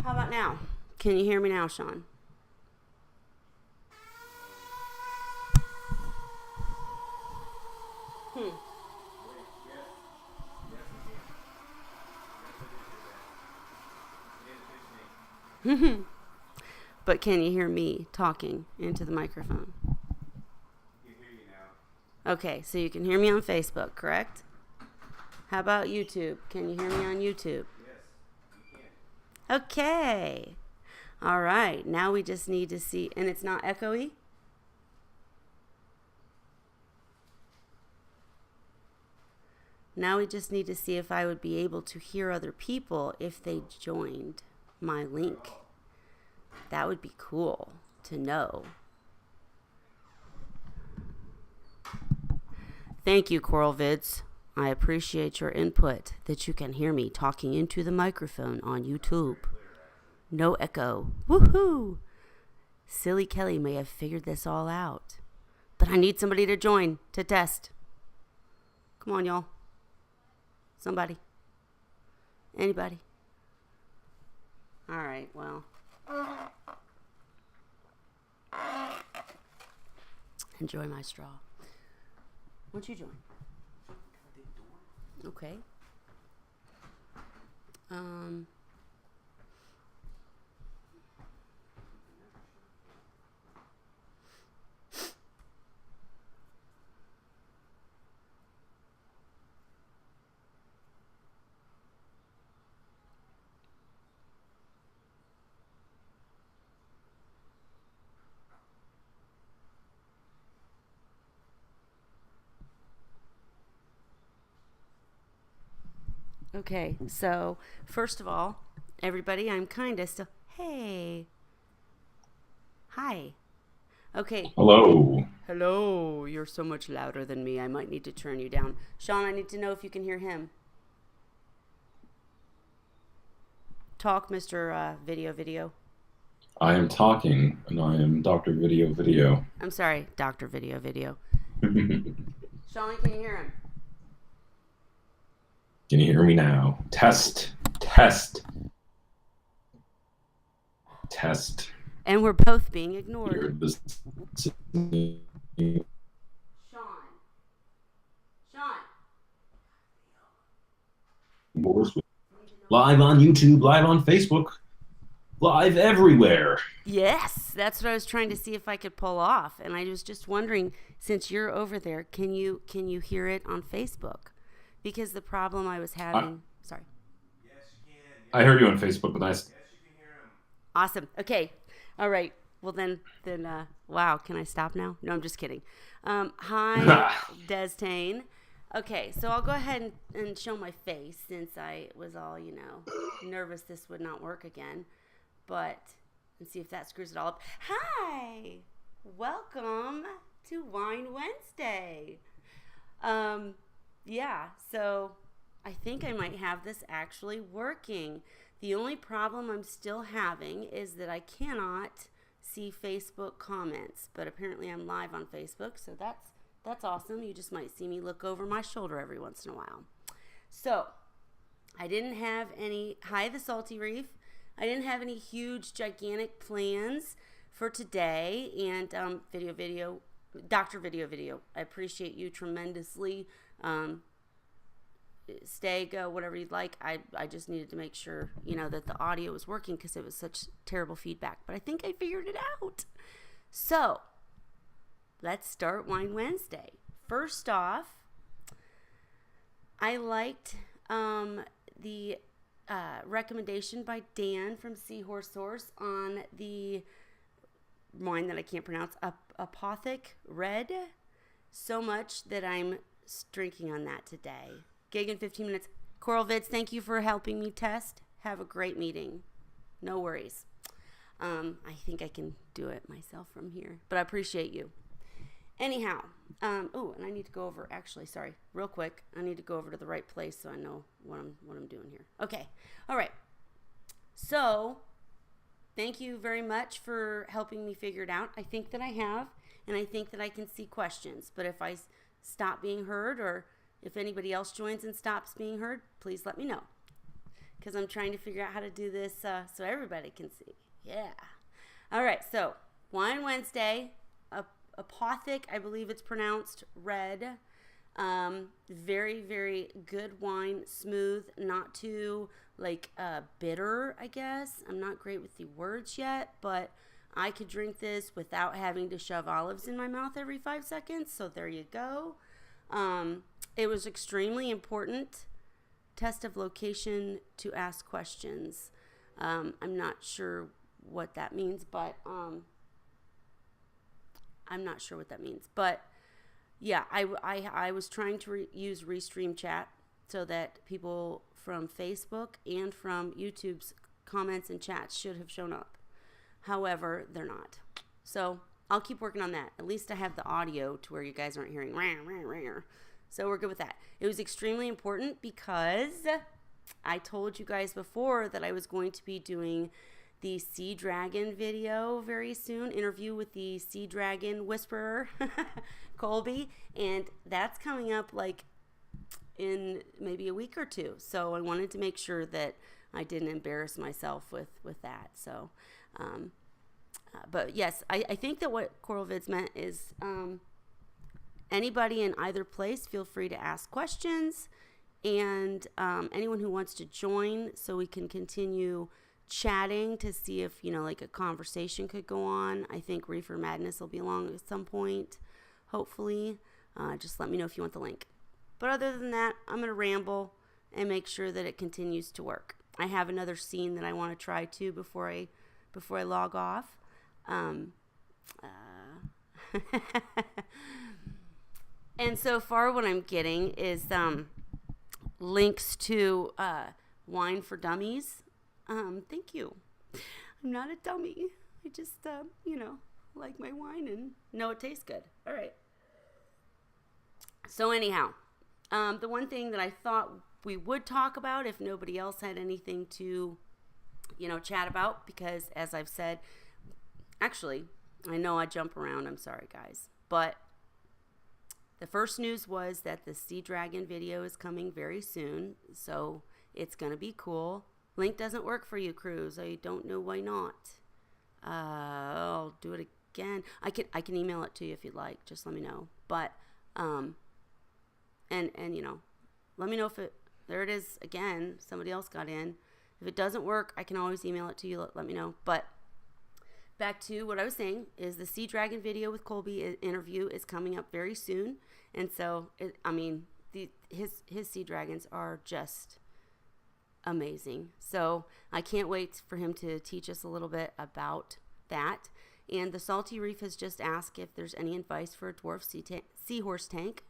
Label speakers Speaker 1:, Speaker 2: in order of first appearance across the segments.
Speaker 1: How about now? Can you hear me now, Sean? But can you hear me talking into the microphone? Okay, so you can hear me on Facebook, correct? How about YouTube? Can you hear me on YouTube? Okay. All right. Now we just need to see, and it's not echoey? Now we just need to see if I would be able to hear other people if they joined my link. That would be cool to know. Thank you, Coral Vids. I appreciate your input that you can hear me talking into the microphone on YouTube. No echo. Woohoo! Silly Kelly may have figured this all out. But I need somebody to join to test. Come on, y'all. Somebody. Anybody? All right, well. Enjoy my straw. Won't you join? Okay. Okay, so first of all, everybody, I'm kind of still. Hey. Hi. Okay.
Speaker 2: Hello.
Speaker 1: Hello. You're so much louder than me. I might need to turn you down. Sean, I need to know if you can hear him. Talk, Mr. Video.
Speaker 2: I am talking, and I am Dr. Video.
Speaker 1: I'm sorry, Dr. Video.
Speaker 2: Can
Speaker 1: Sean, can you hear him?
Speaker 2: you hear me now? Test.
Speaker 1: And we're both being ignored.
Speaker 2: Here, this-
Speaker 1: Sean.
Speaker 2: Live on YouTube, live on Facebook, live everywhere.
Speaker 1: Yes, that's what I was trying to see if I could pull off. And I was just wondering, since you're over there, can you hear it on Facebook? Because the problem I was having. Sorry.
Speaker 3: Yes, you can.
Speaker 2: I heard you on Facebook, but
Speaker 3: Yes, you can hear him.
Speaker 1: Awesome. Okay. All right. Well, then, wow. Can I stop now? No, I'm just kidding. Hi, Destain. Okay, so I'll go ahead and show my face since I was all, nervous this would not work again. But, and see if that screws it all up. Hi! Welcome to Wine Wednesday. Yeah, so I think I might have this actually working. The only problem I'm still having is that I cannot see Facebook comments, but apparently I'm live on Facebook, so that's awesome. You just might see me look over my shoulder every once in a while. So, I didn't have any, hi the Salty Reef, I didn't have any huge, gigantic plans for today, and Dr. Video, I appreciate you tremendously. Stay, go, whatever you'd like. I just needed to make sure, that the audio was working because it was such terrible feedback. But I think I figured it out. So, let's start Wine Wednesday. First off, I liked the recommendation by Dan from Seahorse Source on the wine that I can't pronounce, Apothic Red, so much that I'm drinking on that today. Gig in 15 minutes. Coral Vids, thank you for helping me test. Have a great meeting. No worries. I think I can do it myself from here, but I appreciate you. Anyhow, and I need to go over, real quick. I need to go over to the right place so I know what I'm doing here. Okay. All right. So, thank you very much for helping me figure it out. I think that I have, and I think that I can see questions, but if I stop being heard or if anybody else joins and stops being heard, please let me know. because I'm trying to figure out how to do this so everybody can see. Yeah. All right, so Wine Wednesday, Apothic, I believe it's pronounced, red. Very, very good wine, smooth, not too bitter, I guess. I'm not great with the words yet, but I could drink this without having to shove olives in my mouth every 5 seconds. So there you go. It was extremely important. Test of location to ask questions. I'm not sure what that means, but yeah, I was trying to use Restream Chat so that people from Facebook and from YouTube's comments and chats should have shown up. However, they're not. So I'll keep working on that. At least I have the audio to where you guys aren't hearing rah, rah, rah. So we're good with that. It was extremely important because I told you guys before that I was going to be doing the Sea Dragon video very soon, interview with the Sea Dragon Whisperer, Colby, and that's coming up in maybe a week or two. So I wanted to make sure that I didn't embarrass myself with that. So, but yes, I think that what Coral Vids meant is anybody in either place, feel free to ask questions, and anyone who wants to join so we can continue chatting to see if, a conversation could go on. I think Reefer Madness will be along at some point, hopefully. Just let me know if you want the link. But other than that, I'm going to ramble and make sure that it continues to work. I have another scene that I want to try too before I log off. And so far what I'm getting is links to Wine for Dummies. Thank you. I'm not a dummy. I just, like my wine and know it tastes good. All right. So anyhow, the one thing that I thought we would talk about if nobody else had anything to, chat about, because as I've said, actually, I know I jump around. I'm sorry, guys. But the first news was that the Sea Dragon video is coming very soon. So it's going to be cool. Link doesn't work for you, Cruz. I don't know why not. I'll do it again. I can email it to you if you'd like. Just let me know. But and let me know if there it is again. Somebody else got in. If it doesn't work, I can always email it to you. Let me know. But back to what I was saying is the Sea Dragon video with Colby interview is coming up very soon, and so his sea dragons are just amazing. So I can't wait for him to teach us a little bit about that. And the Salty Reef has just asked if there's any advice for a dwarf seahorse tank.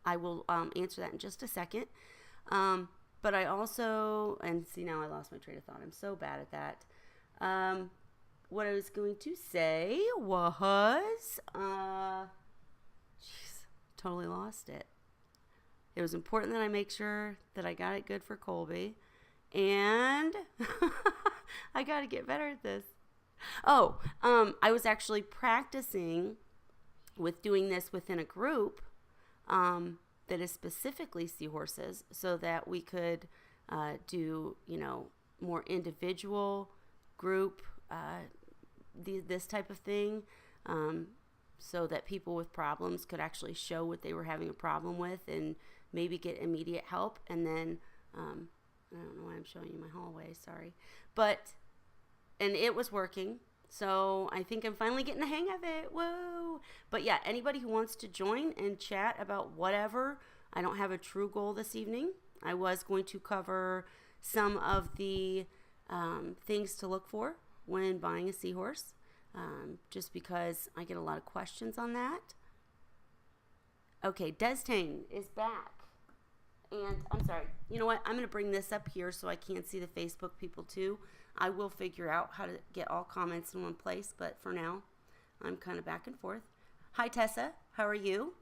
Speaker 1: I will answer that in just a second. But I also, and see, now I lost my train of thought. I'm so bad at that. What I was going to say was, totally lost it. It was important that I make sure that I got it good for Colby. And I got to get better at this. Oh, I was actually practicing with doing this within a group that is specifically seahorses, so that we could do, more individual group, this type of thing, so that people with problems could actually show what they were having a problem with and maybe get immediate help. And then I don't know why I'm showing you my hallway, sorry. And it was working, so I think I'm finally getting the hang of it. Whoa. But yeah, anybody who wants to join and chat about whatever, I don't have a true goal this evening. I was going to cover some of the things to look for when buying a seahorse, just because I get a lot of questions on that. Okay, Destain is back. And I'm sorry, you know what? I'm going to bring this up here so I can see the Facebook people too. I will figure out how to get all comments in one place, but for now, I'm kind of back and forth. Hi, Tessa. How are you?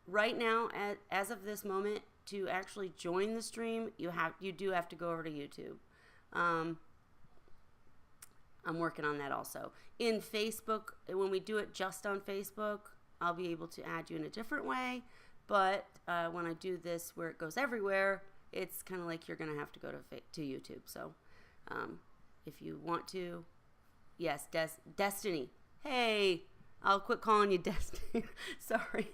Speaker 1: Right now, as of this moment, to actually join the stream, you do have to go over to YouTube. I'm working on that also. In Facebook, when we do it just on Facebook, I'll be able to add you in a different way. But when I do this where it goes everywhere, it's kind of like you're going to have to go to YouTube. So if you want to, yes, Destiny. Hey, I'll quit calling you Destiny. Sorry.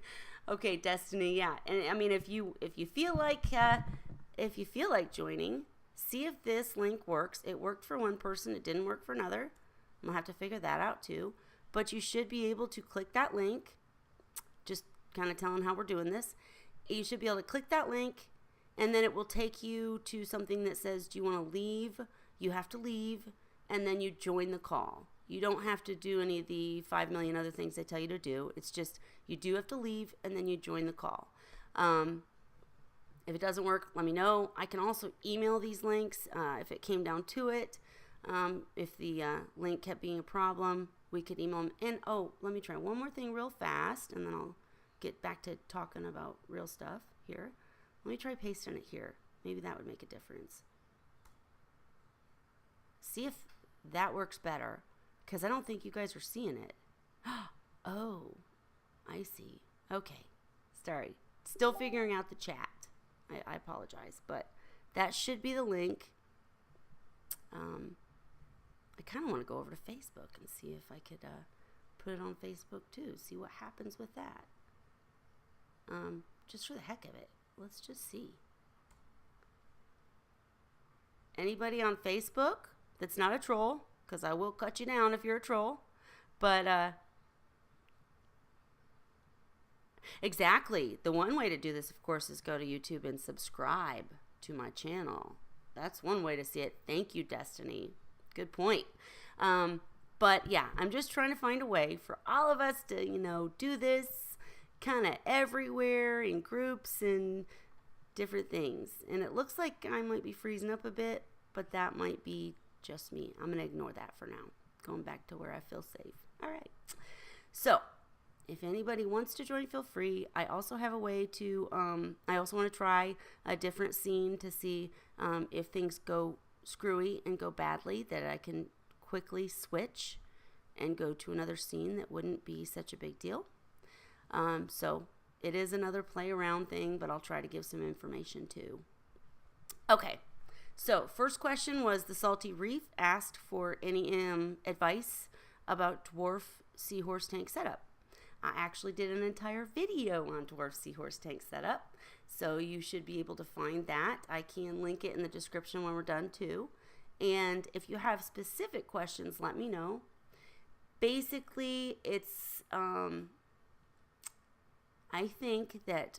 Speaker 1: Okay, Destiny. Yeah, and I mean, if you feel like joining, see if this link works. It worked for one person. It didn't work for another. I'm gonna have to figure that out too. But you should be able to click that link. Just kind of telling how we're doing this. You should be able to click that link, and then it will take you to something that says, do you want to leave? You have to leave, and then you join the call. You don't have to do any of the 5 million other things they tell you to do. It's just you do have to leave, and then you join the call. If it doesn't work, let me know. I can also email these links if it came down to it. If the link kept being a problem, we could email them. And, let me try one more thing real fast, and then I'll get back to talking about real stuff here. Let me try pasting it here. Maybe that would make a difference. See if that works better, because I don't think you guys are seeing it. Oh, I see. Okay. Sorry. Still figuring out the chat. I apologize, but that should be the link. I kind of want to go over to Facebook and see if I could put it on Facebook too. See what happens with that. Just for the heck of it. Let's just see. Anybody on Facebook that's not a troll, because I will cut you down if you're a troll. But exactly. The one way to do this, of course, is go to YouTube and subscribe to my channel. That's one way to see it. Thank you, Destiny. Good point. But yeah, I'm just trying to find a way for all of us to, do this kind of everywhere in groups and different things. And it looks like I might be freezing up a bit, but that might be just me. I'm going to ignore that for now. Going back to where I feel safe. All right. So if anybody wants to join, feel free. I also have a way to, I also want to try a different scene to see if things go screwy and go badly, that I can quickly switch and go to another scene that wouldn't be such a big deal. So it is another play around thing, but I'll try to give some information too. Okay. So first question was the Salty Reef asked for any advice about dwarf seahorse tank setup. I actually did an entire video on dwarf seahorse tank setup, so you should be able to find that. I can link it in the description when we're done too. And if you have specific questions, let me know. Basically, it's, I think that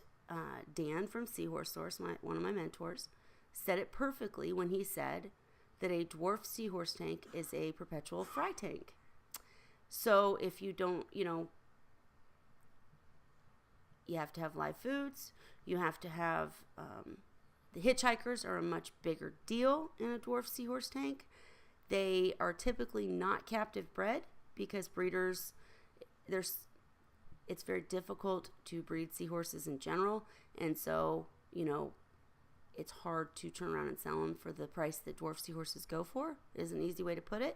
Speaker 1: Dan from Seahorse Source, one of my mentors, said it perfectly when he said that a dwarf seahorse tank is a perpetual fry tank. So if you don't, you have to have live foods. You have to have, the hitchhikers are a much bigger deal in a dwarf seahorse tank. They are typically not captive bred because breeders, it's very difficult to breed seahorses in general. And so, it's hard to turn around and sell them for the price that dwarf seahorses go for, is an easy way to put it.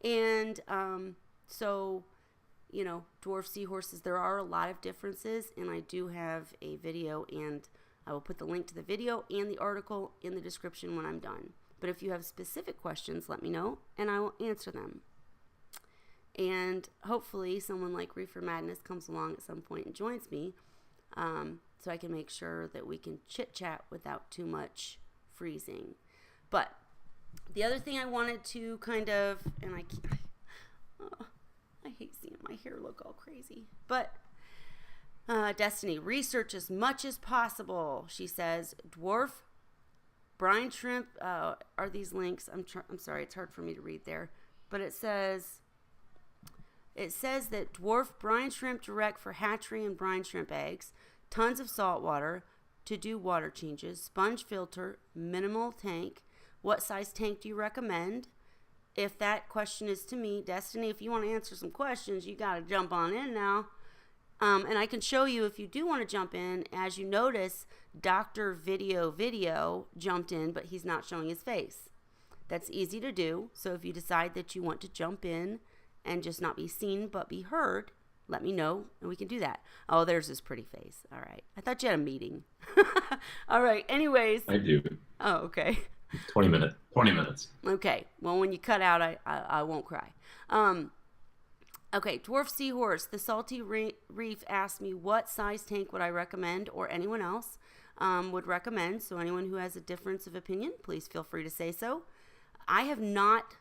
Speaker 1: And so, dwarf seahorses, there are a lot of differences, and I do have a video, and I will put the link to the video and the article in the description when I'm done. But if you have specific questions, let me know, and I will answer them. And hopefully someone like Reefer Madness comes along at some point and joins me, so I can make sure that we can chit-chat without too much freezing. But the other thing I wanted to kind of, and I hate seeing my hair look all crazy, but Destiny, research as much as possible, she says. Dwarf brine shrimp, are these links? I'm sorry, it's hard for me to read there, but it says that dwarf brine shrimp direct for hatchery and brine shrimp eggs, tons of salt water to do water changes, sponge filter, minimal tank. What size tank do you recommend? If that question is to me, Destiny, if you want to answer some questions, you got to jump on in now. And I can show you if you do want to jump in. As you notice, Dr. Video jumped in, but he's not showing his face. That's easy to do. So if you decide that you want to jump in and just not be seen but be heard, let me know and we can do that. Oh, there's his pretty face. All right. I thought you had a meeting. All right. Anyways.
Speaker 2: I do.
Speaker 1: Oh, okay.
Speaker 2: 20 minutes.
Speaker 1: Okay. Well, when you cut out, I won't cry. Okay. Dwarf Seahorse, the Salty Reef asked me what size tank would I recommend, or anyone else would recommend. So anyone who has a difference of opinion, please feel free to say so. I have not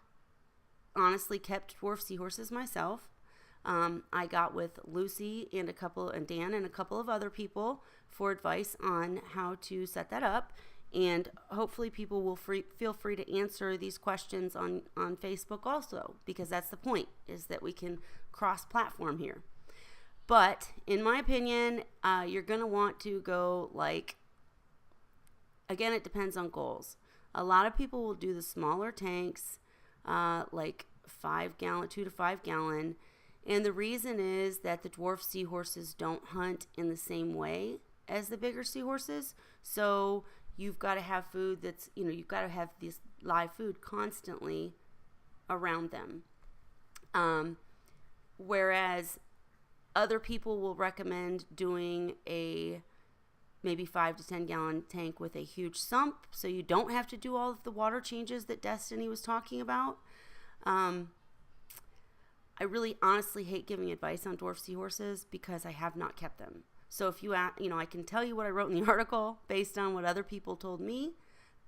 Speaker 1: honestly kept dwarf seahorses myself. I got with Lucy and Dan and a couple of other people for advice on how to set that up. And hopefully people will feel free to answer these questions on Facebook also, because that's the point, is that we can cross-platform here. But in my opinion, you're going to want to go again, it depends on goals. A lot of people will do the smaller tanks, like 2 to 5 gallon. And the reason is that the dwarf seahorses don't hunt in the same way as the bigger seahorses. So you've got to have food that's, you've got to have this live food constantly around them. Whereas other people will recommend doing a maybe 5 to 10 gallon tank with a huge sump, so you don't have to do all of the water changes that Destiny was talking about. I really honestly hate giving advice on dwarf seahorses because I have not kept them. So if I can tell you what I wrote in the article based on what other people told me,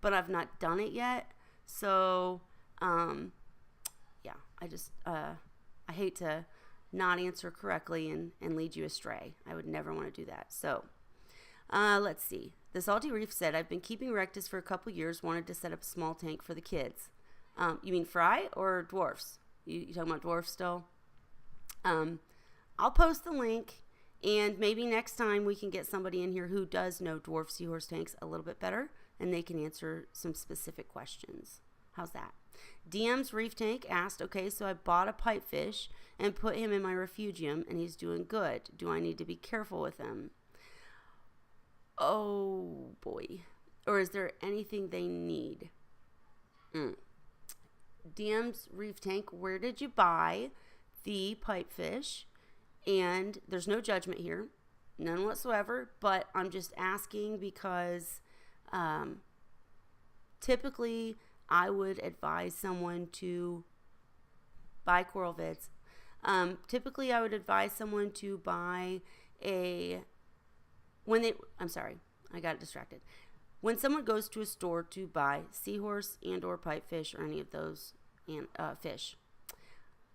Speaker 1: but I've not done it yet. So, I hate to not answer correctly and lead you astray. I would never want to do that. So, let's see. The Salty Reef said, I've been keeping rectus for a couple years, wanted to set up a small tank for the kids. You mean fry or dwarfs? You talking about dwarfs still? I'll post the link, and maybe next time we can get somebody in here who does know dwarf seahorse tanks a little bit better, and they can answer some specific questions. How's that? DM's Reef Tank asked, okay, so I bought a pipefish and put him in my refugium, and he's doing good. Do I need to be careful with him? Oh, boy. Or is there anything they need? DM's Reef Tank, where did you buy the pipefish? And there's no judgment here, none whatsoever, but I'm just asking because typically I would advise someone to buy coral vids. Typically I would advise someone to buy I got distracted. When someone goes to a store to buy seahorse and or pipefish or any of those fish,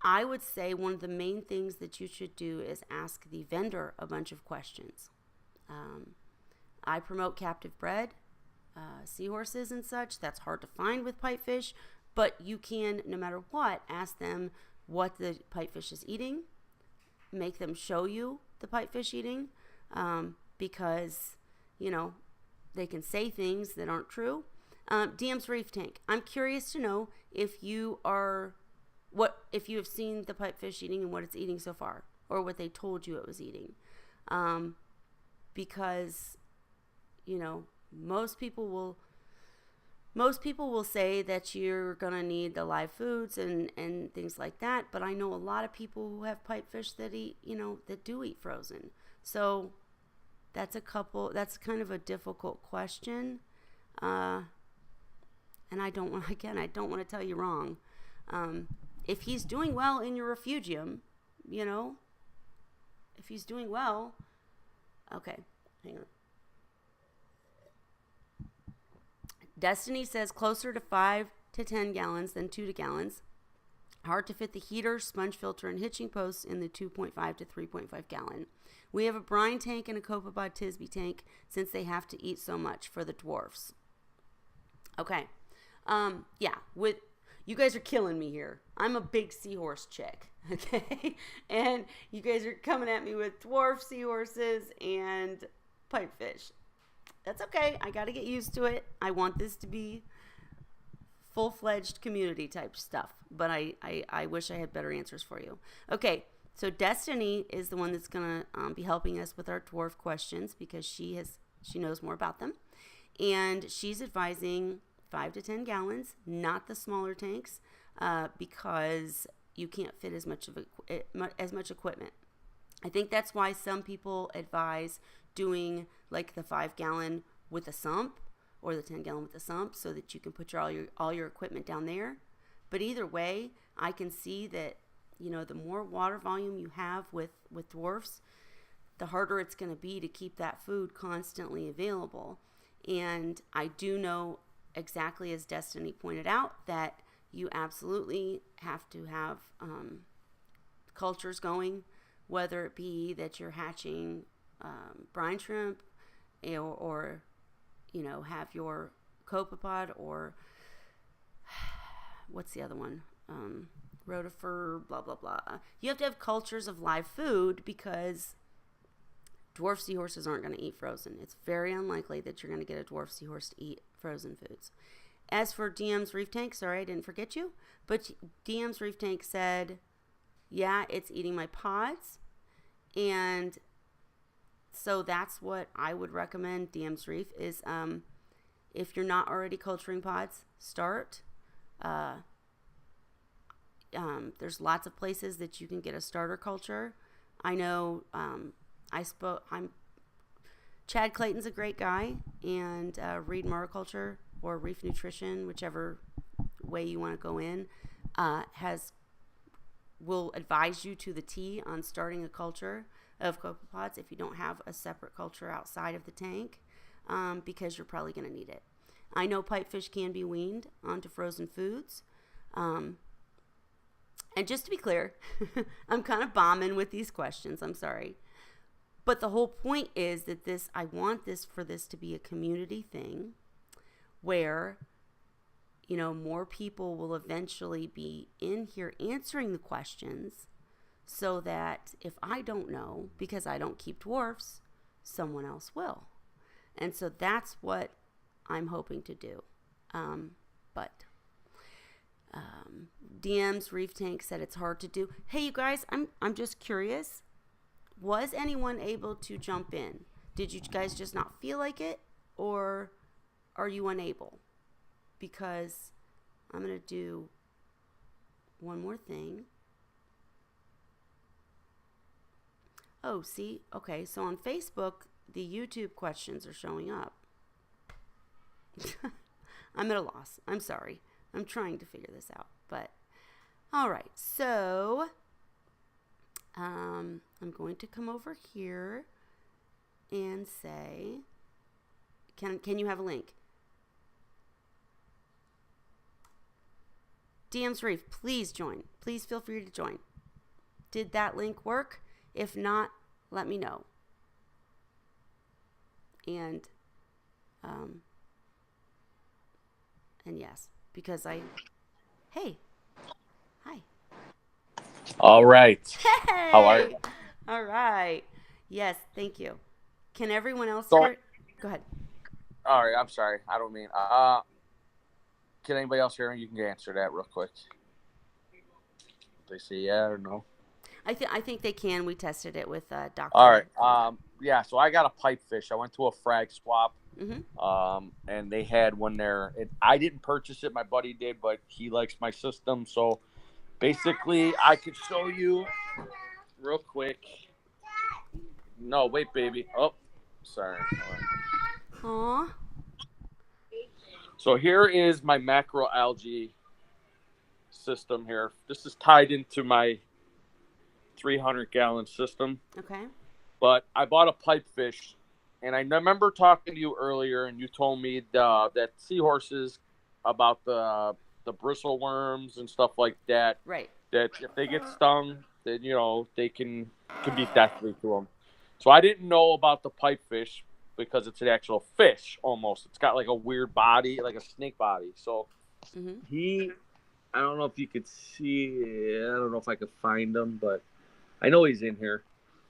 Speaker 1: I would say one of the main things that you should do is ask the vendor a bunch of questions. I promote captive bred seahorses and such. That's hard to find with pipefish, but you can, no matter what, ask them what the pipefish is eating. Make them show you the pipefish eating, because, they can say things that aren't true. DM's Reef Tank. I'm curious to know if you have seen the pipefish eating and what it's eating so far, or what they told you it was eating. Because, most people will say that you're going to need the live foods and things like that. But I know a lot of people who have pipefish that eat, that do eat frozen. So that's kind of a difficult question. And I don't want to tell you wrong. If he's doing well in your refugium, if he's doing well, okay, hang on. Destiny says closer to 5 to 10 gallons than 2 gallons. Hard to fit the heater, sponge filter, and hitching posts in the 2.5 to 3.5 gallon. We have a brine tank and a copepod Tisbee tank since they have to eat so much for the dwarfs. Okay. You guys are killing me here. I'm a big seahorse chick, okay? And you guys are coming at me with dwarf seahorses and pipefish. That's okay. I got to get used to it. I want this to be full-fledged community type stuff, but I wish I had better answers for you. Okay, so Destiny is the one that's going to be helping us with our dwarf questions because she knows more about them. And she's advising 5 to 10 gallons, not the smaller tanks, because you can't fit as much equipment. I think that's why some people advise doing like the 5-gallon with a sump or the 10-gallon with a sump so that you can put all your equipment down there. But either way, I can see that, you know, the more water volume you have with dwarfs, the harder it's going to be to keep that food constantly available. And I do know, exactly as Destiny pointed out, that you absolutely have to have cultures going, whether it be that you're hatching brine shrimp or you know, have your copepod, or what's the other one? Rotifer, blah, blah, blah. You have to have cultures of live food because dwarf seahorses aren't going to eat frozen. It's very unlikely that you're going to get a dwarf seahorse to eat frozen foods. As for DM's Reef Tank, sorry, I didn't forget you, but DM's Reef Tank said, yeah, it's eating my pods. And so that's what I would recommend. DM's Reef is, if you're not already culturing pods, start. There's lots of places that you can get a starter culture. I know, Chad Clayton's a great guy, and Reed Mariculture or Reef Nutrition, whichever way you want to go in, will advise you to the T on starting a culture of copepods if you don't have a separate culture outside of the tank, because you're probably going to need it. I know pipefish can be weaned onto frozen foods. And just to be clear, I'm kind of bombing with these questions. I'm sorry. But the whole point is that I want this to be a community thing where, you know, more people will eventually be in here answering the questions, so that if I don't know, because I don't keep dwarfs, someone else will. And so that's what I'm hoping to do. But DM's Reef Tank said it's hard to do. Hey, you guys, I'm just curious. Was anyone able to jump in? Did you guys just not feel like it, or are you unable? Because I'm going to do one more thing. Oh, see? Okay, so on Facebook, the YouTube questions are showing up. I'm at a loss. I'm sorry. I'm trying to figure this out. But, all right. So, I'm going to come over here and say, can you have a link? DM's Reef, please join. Please feel free to join. Did that link work? If not, let me know. And yes, because hey, hi.
Speaker 4: All right.
Speaker 1: Hey!
Speaker 4: How are you?
Speaker 1: All right. Yes, thank you. Can everyone else
Speaker 4: So-
Speaker 1: hear? Go ahead.
Speaker 4: All right. I'm sorry. I don't mean. Can anybody else hear me? You can answer that real quick. They say yeah or no.
Speaker 1: I think they can. We tested it with Dr.
Speaker 4: All right. Yeah. So I got a pipefish. I went to a frag swap.
Speaker 1: Mm-hmm.
Speaker 4: And they had one there. I didn't purchase it. My buddy did, but he likes my system. So basically, I could show you real quick. No, wait, baby. Oh, sorry.
Speaker 1: Aw.
Speaker 4: So here is my macroalgae system here. This is tied into my 300-gallon system.
Speaker 1: Okay.
Speaker 4: But I bought a pipefish, and I remember talking to you earlier, and you told me that seahorses, about the bristle worms and stuff like that.
Speaker 1: Right.
Speaker 4: That if they get stung, then they can be deathly to them. So I didn't know about the pipefish because it's an actual fish almost. It's got like a weird body, like a snake body. So
Speaker 1: Mm-hmm.
Speaker 4: I don't know if you could see. I don't know if I could find him, but I know he's in here.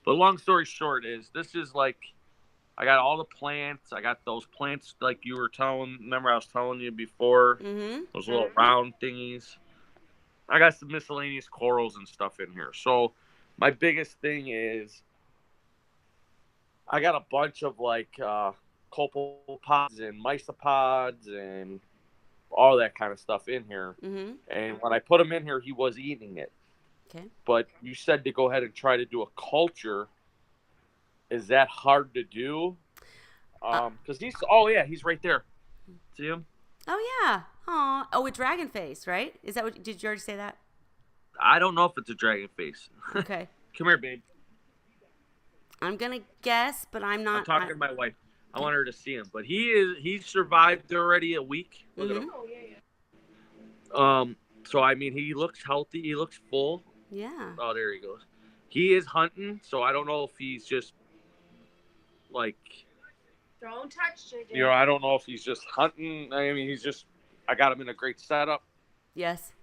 Speaker 4: But long story short is this is like, I got all the plants. I got those plants like you were telling. Remember I was telling you before?
Speaker 1: Mm-hmm.
Speaker 4: Those little round thingies. I got some miscellaneous corals and stuff in here. So my biggest thing is I got a bunch of like copepods and mysopods and all that kind of stuff in here.
Speaker 1: Mm-hmm.
Speaker 4: And when I put him in here, he was eating it.
Speaker 1: Okay.
Speaker 4: But you said to go ahead and try to do a culture. Is that hard to do? Because he's right there. See him?
Speaker 1: Oh yeah. Oh, a dragon face, right? Is that what? Did you already say that?
Speaker 4: I don't know if it's a dragon face.
Speaker 1: Okay.
Speaker 4: Come here, babe.
Speaker 1: I'm gonna guess, but I'm not.
Speaker 4: I'm talking to my wife. I want her to see him, but he survived already a week. Look at him. So I mean, he looks healthy. He looks full.
Speaker 1: Yeah.
Speaker 4: Oh, there he goes. He is hunting, so I don't know if he's just like.
Speaker 5: Don't touch it.
Speaker 4: I don't know if he's just hunting. I mean, I got him in a great setup.
Speaker 1: Yes.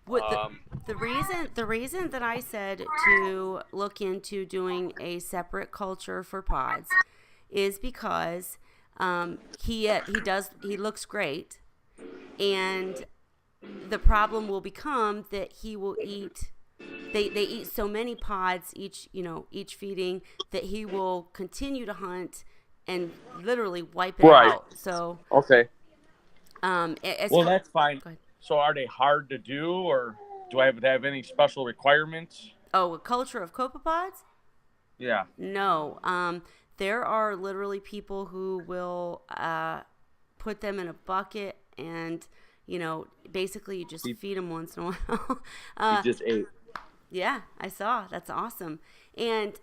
Speaker 1: What the reason that I said to look into doing a separate culture for pods is because he looks great, and the problem will become that he will eat. They eat so many pods each feeding that he will continue to hunt and literally wipe it out. So
Speaker 4: okay.
Speaker 1: That's
Speaker 4: fine. So are they hard to do, or do I have any special requirements?
Speaker 1: Oh, a culture of copepods?
Speaker 4: Yeah.
Speaker 1: No. There are literally people who will put them in a bucket and, basically you just feed them once in a while.
Speaker 4: He just ate.
Speaker 1: Yeah, I saw. That's awesome. And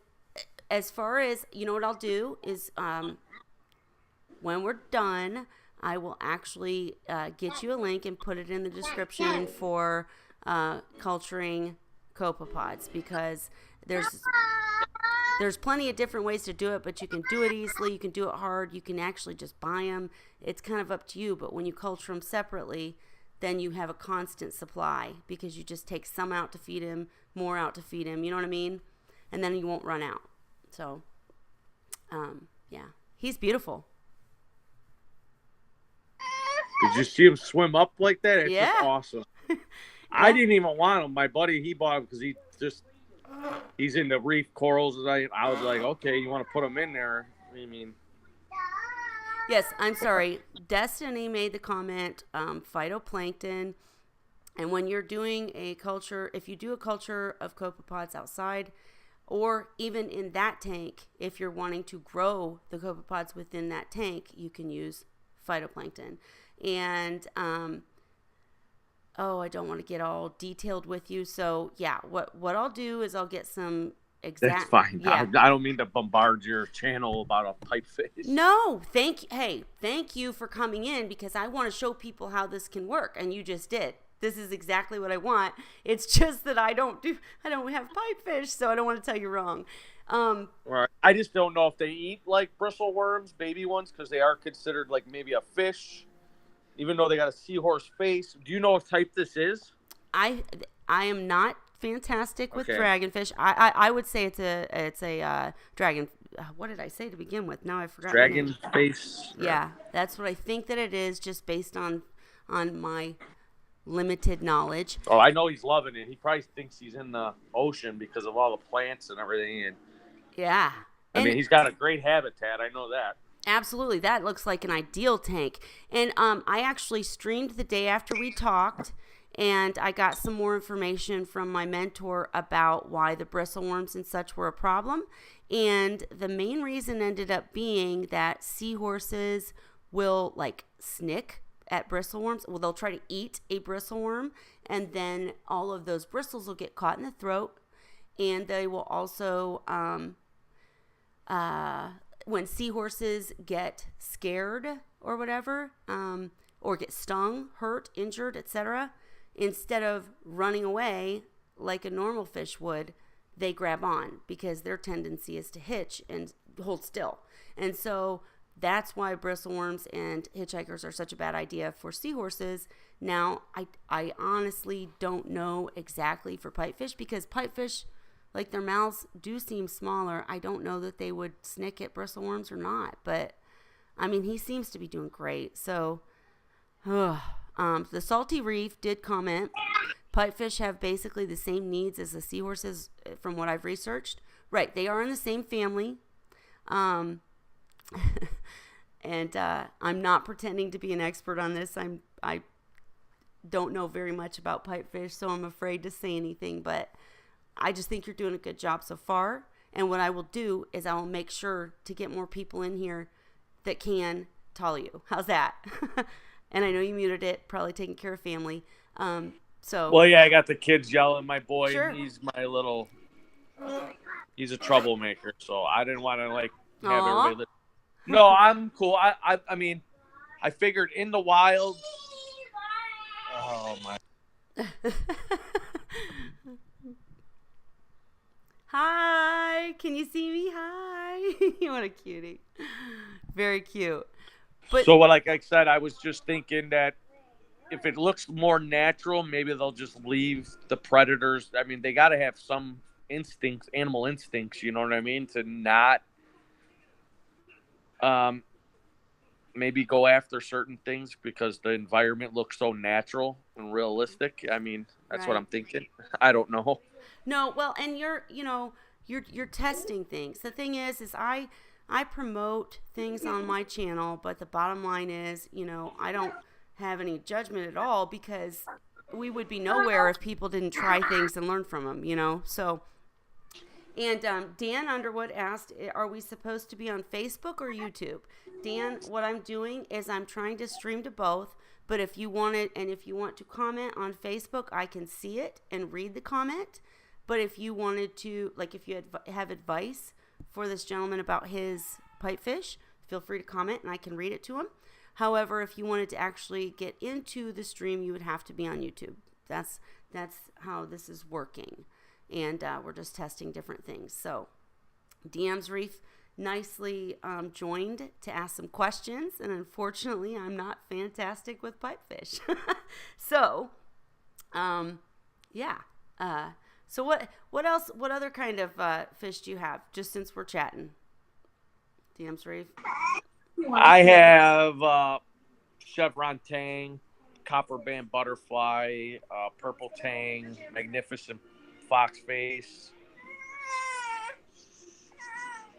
Speaker 1: as far as, what I'll do is when we're done, I will actually get you a link and put it in the description for culturing copepods, because there's plenty of different ways to do it, but you can do it easily, you can do it hard, you can actually just buy them. It's kind of up to you, but when you culture them separately, then you have a constant supply, because you just take some out to feed him, more out to feed him, you know what I mean? And then you won't run out. So, yeah, he's beautiful.
Speaker 4: Did you see him swim up like that? It's just awesome.
Speaker 1: Yeah.
Speaker 4: I didn't even want him. My buddy, he bought him because he's into reef corals. And I was like, okay, you want to put him in there? I mean.
Speaker 1: Yes, I'm sorry. Destiny made the comment, phytoplankton. And when you're doing a culture, if you do a culture of copepods outside, or even in that tank, if you're wanting to grow the copepods within that tank, you can use phytoplankton. And, I don't want to get all detailed with you. So, yeah, what I'll do is I'll get some exact.
Speaker 4: That's fine.
Speaker 1: Yeah.
Speaker 4: I don't mean to bombard your channel about a pipefish.
Speaker 1: No, thank you for coming in, because I want to show people how this can work, and you just did. This is exactly what I want. It's just that I don't have pipefish, so I don't want to tell you wrong.
Speaker 4: Right. I just don't know if they eat like bristleworms, baby ones, because they are considered like maybe a fish, even though they got a seahorse face. Do you know what type this is?
Speaker 1: I am not fantastic with dragonfish. I would say it's a dragon. What did I say to begin with? Now I forgot.
Speaker 4: Dragon face.
Speaker 1: Yeah, that's what I think that it is, just based on my limited knowledge.
Speaker 4: Oh, I know he's loving it. He probably thinks he's in the ocean because of all the plants and everything. And
Speaker 1: yeah,
Speaker 4: I mean, he's got a great habitat. I know that.
Speaker 1: Absolutely. That looks like an ideal tank. And I actually streamed the day after we talked, and I got some more information from my mentor about why the bristleworms and such were a problem. And the main reason ended up being that seahorses will snick at bristleworms. Well, they'll try to eat a bristleworm, and then all of those bristles will get caught in the throat. And they will also, when seahorses get scared or whatever, or get stung, hurt, injured, etc., instead of running away like a normal fish would, they grab on, because their tendency is to hitch and hold still. And so that's why bristleworms and hitchhikers are such a bad idea for seahorses. Now, I honestly don't know exactly for pipefish, because pipefish, their mouths do seem smaller. I don't know that they would snick at bristleworms or not, but I mean, he seems to be doing great. So, the Salty Reef did comment, pipefish have basically the same needs as the seahorses from what I've researched. Right, they are in the same family. And I'm not pretending to be an expert on this. don't know very much about pipefish, so I'm afraid to say anything, but I just think you're doing a good job so far. And what I will do is I will make sure to get more people in here that can tell you. How's that? And I know you muted it, probably taking care of family.
Speaker 4: Well, yeah, I got the kids yelling. My boy,
Speaker 1: Sure.
Speaker 4: he's a troublemaker, so I didn't want to like have
Speaker 1: Aw.
Speaker 4: everybody listen. No, I'm cool. I mean, I figured in the wild. Oh my.
Speaker 1: Hi, can you see me? Hi. What a cutie. Very cute. But
Speaker 4: So, like I said, I was just thinking that if it looks more natural, maybe they'll just leave the predators. I mean, they got to have some instincts, animal instincts, you know what I mean? To not maybe go after certain things because the environment looks so natural and realistic. I mean, that's what
Speaker 1: Right.
Speaker 4: I'm thinking. I don't know.
Speaker 1: no, well, and you're testing things. The thing is I promote things on my channel, but the bottom line is, I don't have any judgment at all because we would be nowhere if people didn't try things and learn from them, So, and Dan Underwood asked, are we supposed to be on Facebook or YouTube? Dan, what I'm doing is I'm trying to stream to both, but if you want to comment on Facebook, I can see it and read the comment. But if you wanted to, like if you have advice for this gentleman about his pipefish, feel free to comment and I can read it to him. However, if you wanted to actually get into the stream, you would have to be on YouTube. That's how this is working. And we're just testing different things. So DM's Reef nicely joined to ask some questions. And unfortunately, I'm not fantastic with pipefish. So, yeah. So what else, what other kind of fish do you have, just since we're chatting? DM's Reef?
Speaker 4: I have chevron tang, copper band butterfly, purple tang, magnificent foxface,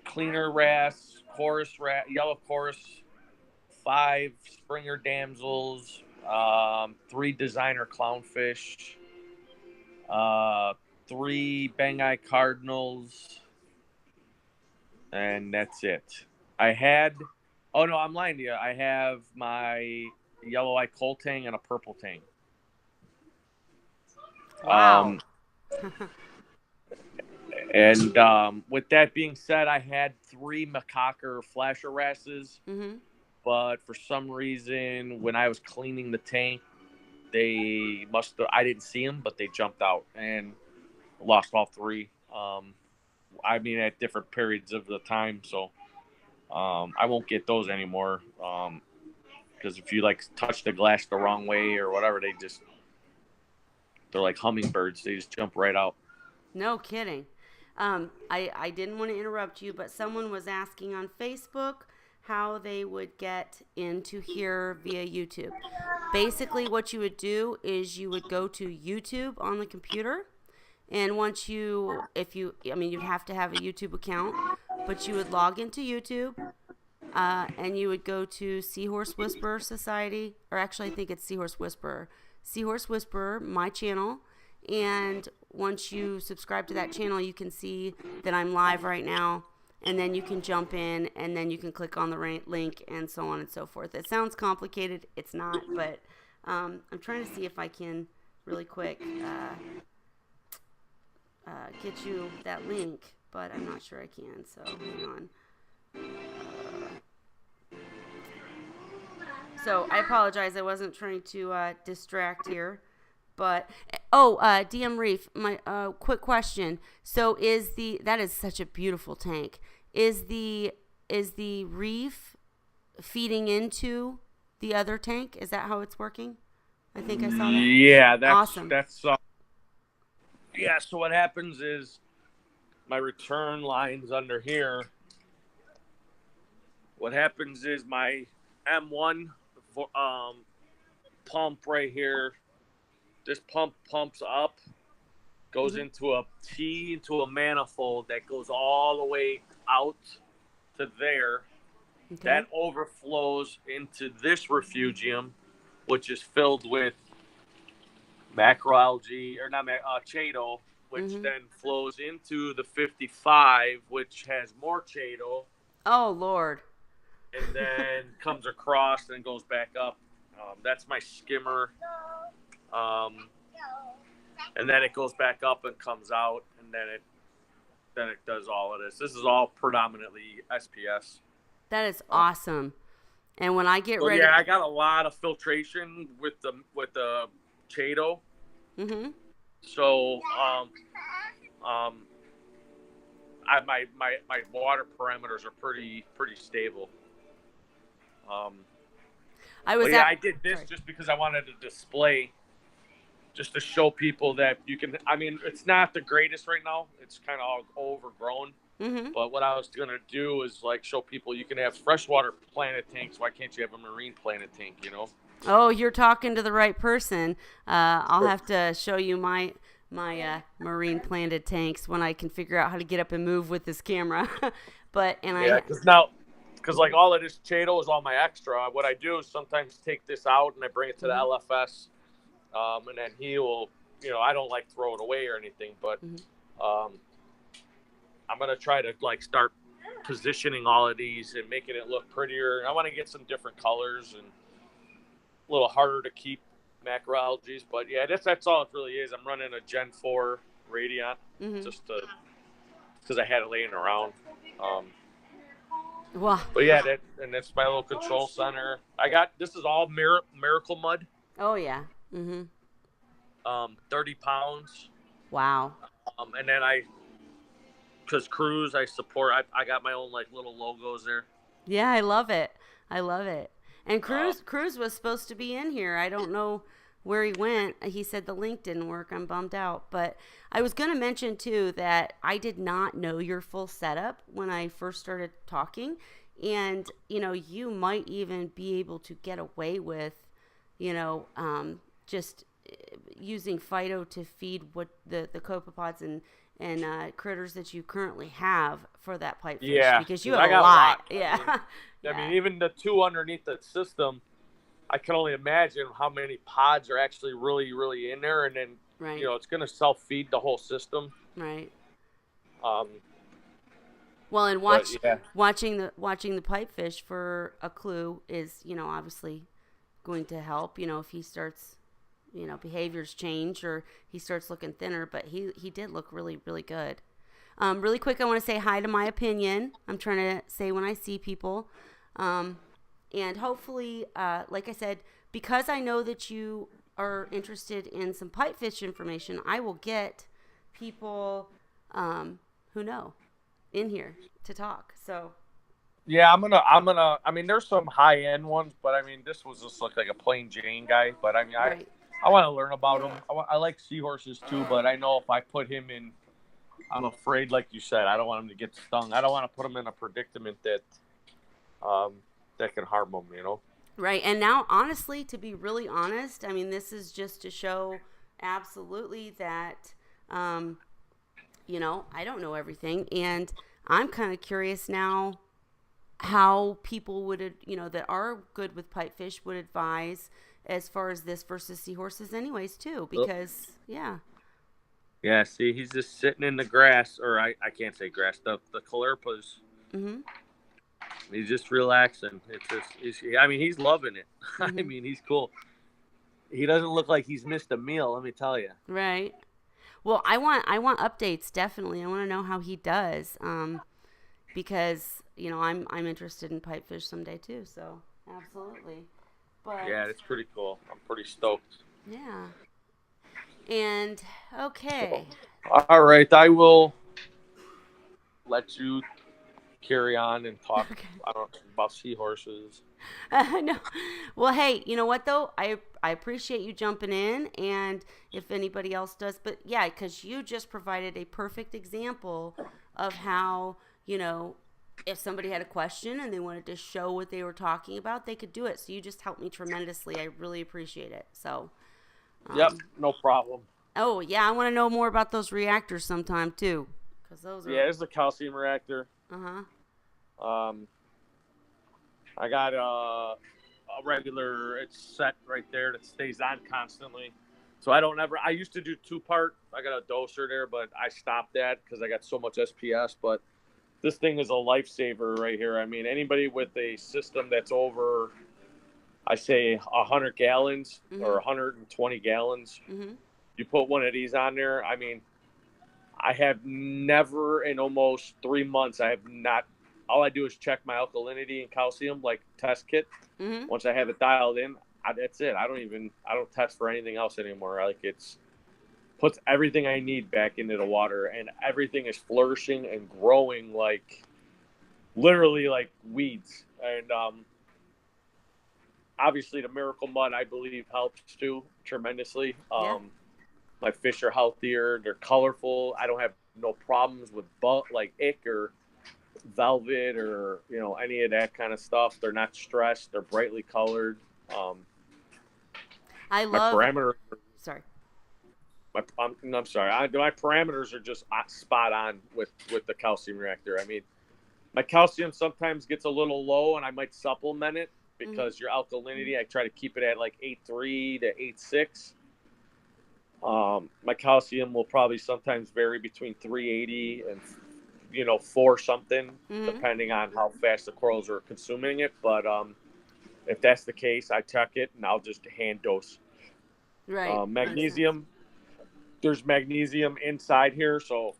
Speaker 4: cleaner wrasse, chorus rat, yellow chorus, 5 springer damsels, 3 designer clownfish, 3 bang-eye cardinals, and that's it. Oh no, I'm lying to you. I have my yellow-eye coal tang and a purple tang.
Speaker 1: Wow.
Speaker 4: And with that being said, I had 3 macaque flasher wrasses, but for some reason, when I was cleaning the tank, I didn't see them, but they jumped out and lost all 3. I mean, at different periods of the time, so I won't get those anymore. Because if you like touch the glass the wrong way or whatever, they're like hummingbirds. They just jump right out.
Speaker 1: No kidding. I didn't want to interrupt you, but someone was asking on Facebook how they would get into here via YouTube. Basically, what you would do is you would go to YouTube on the computer, and you'd have to have a YouTube account, but you would log into YouTube, and you would go to Seahorse Whisperer Society, or actually I think it's Seahorse Whisperer, my channel. And once you subscribe to that channel, you can see that I'm live right now, and then you can jump in, and then you can click on the link, and so on and so forth. It sounds complicated. It's not, but I'm trying to see if I can really quick get you that link, but I'm not sure I can, so hang on. So I apologize. I wasn't trying to distract here. But DM Reef, my quick question. So that is such a beautiful tank. Is the reef feeding into the other tank? Is that how it's working? I think I saw that.
Speaker 4: Yeah, that's
Speaker 1: awesome.
Speaker 4: Yeah, so what happens is my return line's under here. What happens is my M1 pump right here. This pump pumps up, goes into a manifold that goes all the way out to there. Okay. That overflows into this refugium, which is filled with macroalgae, or not chaeto, which then flows into the 55, which has more chaeto,
Speaker 1: Oh, Lord.
Speaker 4: and then comes across and goes back up. That's my skimmer. And then it goes back up and comes out, and then it does all of this. This is all predominantly SPS.
Speaker 1: That is awesome. And when I get ready,
Speaker 4: yeah, I got a lot of filtration with the chaeto.
Speaker 1: Mm-hmm.
Speaker 4: So my water parameters are pretty stable. I did this just because I wanted to display, just to show people that you can. I mean, it's not the greatest right now. It's kind of all overgrown.
Speaker 1: Mm-hmm.
Speaker 4: But what I was gonna do is like show people you can have freshwater planted tanks. Why can't you have a marine planted tank? You know?
Speaker 1: Oh, you're talking to the right person. I'll have to show you my marine planted tanks when I can figure out how to get up and move with this camera.
Speaker 4: Because like all of this chaeto is all my extra. What I do is sometimes take this out and I bring it to the LFS, and then he will, I don't like throw it away or anything, but I'm gonna try to like start positioning all of these and making it look prettier. I want to get some different colors and a little harder to keep macroalgae, but yeah, that's all it really is. I'm running a Gen 4 Radiant just because I had it laying around.
Speaker 1: Wow.
Speaker 4: But yeah, that's my little control center. This is all Miracle Mud.
Speaker 1: Oh yeah.
Speaker 4: 30 pounds.
Speaker 1: Wow.
Speaker 4: And then because Cruise, I support. I got my own like little logos there.
Speaker 1: Yeah, I love it. And Cruz was supposed to be in here. I don't know where he went. He said the link didn't work. I'm bummed out. But I was going to mention, too, that I did not know your full setup when I first started talking. And, you might even be able to get away with, just using phyto to feed what the copepods and critters that you currently have for that pipefish.
Speaker 4: Yeah,
Speaker 1: because you have a lot. Yeah.
Speaker 4: I mean, even the two underneath the system, I can only imagine how many pods are actually really, really in there, and then it's going to self-feed the whole system.
Speaker 1: Right. Well, and watching the pipefish for a clue is, obviously going to help. If he starts, behaviors change or he starts looking thinner, but he did look really, really good. Really quick, I want to say hi to My Opinion. I'm trying to say when I see people. And hopefully, like I said, because I know that you are interested in some pipefish information, I will get people who know in here to talk. So
Speaker 4: yeah, I'm gonna. I mean, there's some high end ones, but I mean, this was just like a plain Jane guy. But I mean, I want to learn about him. I like seahorses too, but I know if I put him in, I'm afraid, like you said, I don't want him to get stung. I don't want to put him in a predicament that can harm him,
Speaker 1: Right. And now, honestly, to be really honest, I mean, this is just to show absolutely that, I don't know everything. And I'm kind of curious now how people would, that are good with pipefish would advise as far as this versus seahorses anyways, too, because, yeah.
Speaker 4: Yeah, see, he's just sitting in the grass, or I can't say grass, the caulerpas. Mm-hmm. He's just relaxing. He's loving it.
Speaker 1: Mm-hmm.
Speaker 4: I mean, he's cool. He doesn't look like he's missed a meal, let me tell you.
Speaker 1: Right. Well, I want updates, definitely. I want to know how he does, because, I'm interested in pipefish someday, too, so absolutely. But
Speaker 4: yeah, it's pretty cool. I'm pretty stoked.
Speaker 1: Yeah. And, okay.
Speaker 4: All right, I will let you carry on and talk about seahorses.
Speaker 1: No. Well, hey, you know what, though? I appreciate you jumping in, and if anybody else does. But, yeah, because you just provided a perfect example of how, if somebody had a question and they wanted to show what they were talking about, they could do it. So you just helped me tremendously. I really appreciate it. So.
Speaker 4: Yep, no problem.
Speaker 1: Oh, yeah, I want to know more about those reactors sometime, too. Those are...
Speaker 4: Yeah, this is a calcium reactor.
Speaker 1: Uh-huh.
Speaker 4: I got a regular, it's set right there that stays on constantly. So I used to do 2-part. I got a doser there, but I stopped that because I got so much SPS. But this thing is a lifesaver right here. I mean, anybody with a system that's over, I say 100 gallons or 120 gallons, you put one of these on there. I mean, I have never in almost 3 months, all I do is check my alkalinity and calcium, like test kit. Once I have it dialed in, that's it. I don't test for anything else anymore. Like puts everything I need back into the water, and everything is flourishing and growing like literally like weeds. And obviously the Miracle Mud, I believe, helps too tremendously. My fish are healthier. They're colorful. I don't have no problems with like ick or velvet or any of that kind of stuff. They're not stressed. They're brightly colored.
Speaker 1: I love.
Speaker 4: My parameters.
Speaker 1: Sorry.
Speaker 4: I'm sorry. My parameters are just spot on with the calcium reactor. I mean, my calcium sometimes gets a little low, and I might supplement it because your alkalinity. I try to keep it at like 8.3 to 8.6. My calcium will probably sometimes vary between 380 and 4 something, depending on how fast the corals are consuming it. But if that's the case, I check it and I'll just hand dose.
Speaker 1: Right.
Speaker 4: Magnesium. There's magnesium inside here, so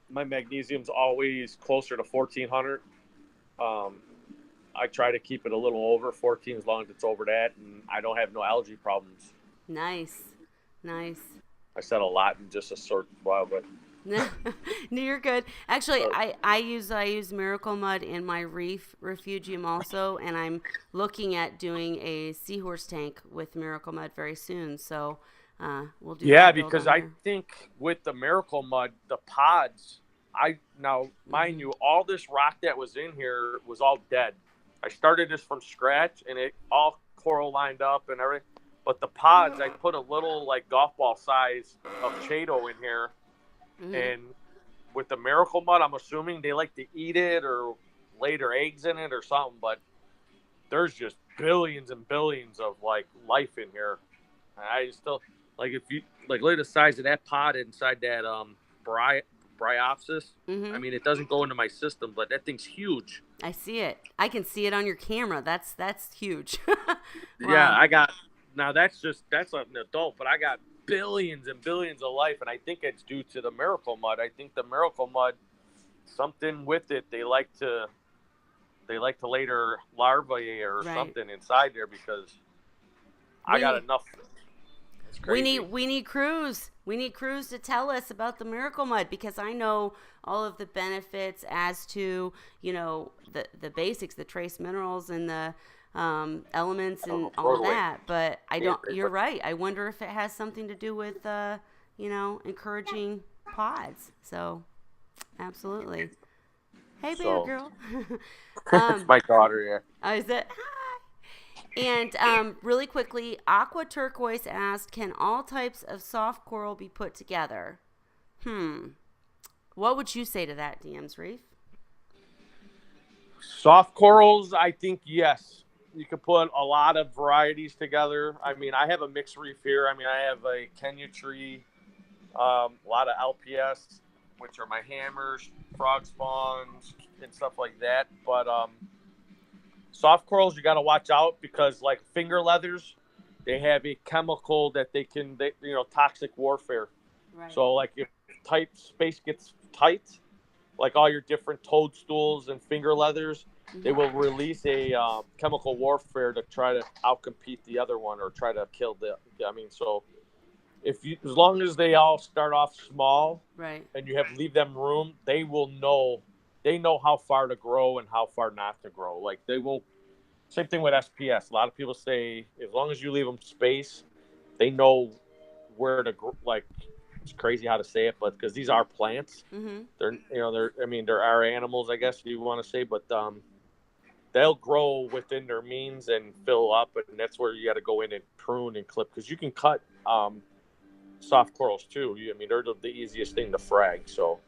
Speaker 4: my magnesium's always closer to 1400. I try to keep it a little over 14 as long as it's over that, and I don't have no algae problems.
Speaker 1: Nice.
Speaker 4: I said a lot in just a short while, but
Speaker 1: no, you're good. Actually, I use Miracle Mud in my reef refugium also, and I'm looking at doing a seahorse tank with Miracle Mud very soon. So we'll do.
Speaker 4: Yeah, because I think with the Miracle Mud, the pods. Mind you, all this rock that was in here was all dead. I started this from scratch, and it all coral lined up and everything. But the pods, I put a little like golf ball size of Chaeto in here. And with the Miracle Mud, I'm assuming they like to eat it or lay their eggs in it or something. But there's just billions and billions of like life in here. And I still like if you like look at the size of that pod inside that bryopsis. I mean, it doesn't go into my system, but that thing's huge.
Speaker 1: I see it. I can see it on your camera. That's huge. Wow.
Speaker 4: Yeah, I got. Now that's an adult, but I got billions and billions of life, and I think it's due to the Miracle Mud. I think the Miracle Mud, something with it, they like to lay their larvae or something inside there because I got enough. It's crazy.
Speaker 1: We need Cruz. We need Cruz to tell us about the Miracle Mud because I know all of the benefits as to the basics, the trace minerals and the elements and all of that, but I don't. You're right. I wonder if it has something to do with encouraging pods. So, absolutely. Hey, baby girl.
Speaker 4: It's my daughter. Yeah.
Speaker 1: Oh, is it? Hi. And really quickly, Aqua Turquoise asked, "Can all types of soft coral be put together?" What would you say to that, DM's Reef?
Speaker 4: Soft corals, I think yes. You could put a lot of varieties together. I mean, I have a mixed reef here. I mean, I have a Kenya tree, a lot of LPS, which are my hammers, frog spawns, and stuff like that. But soft corals, you got to watch out because, like finger leathers, they have a chemical that they toxic warfare. Right. So, like if tight space gets tight, like all your different toadstools and finger leathers, they will release a chemical warfare to try to outcompete the other one or try to kill so as long as they all start off small, right, and you leave them room, they know how far to grow and how far not to grow. Like they won't. Same thing with SPS. A lot of people say as long as you leave them space, they know where to grow. Like it's crazy how to say it, but because these are plants, they're our animals, I guess you want to say, but they'll grow within their means and fill up, and that's where you got to go in and prune and clip because you can cut soft corals too. They're the easiest thing to frag. So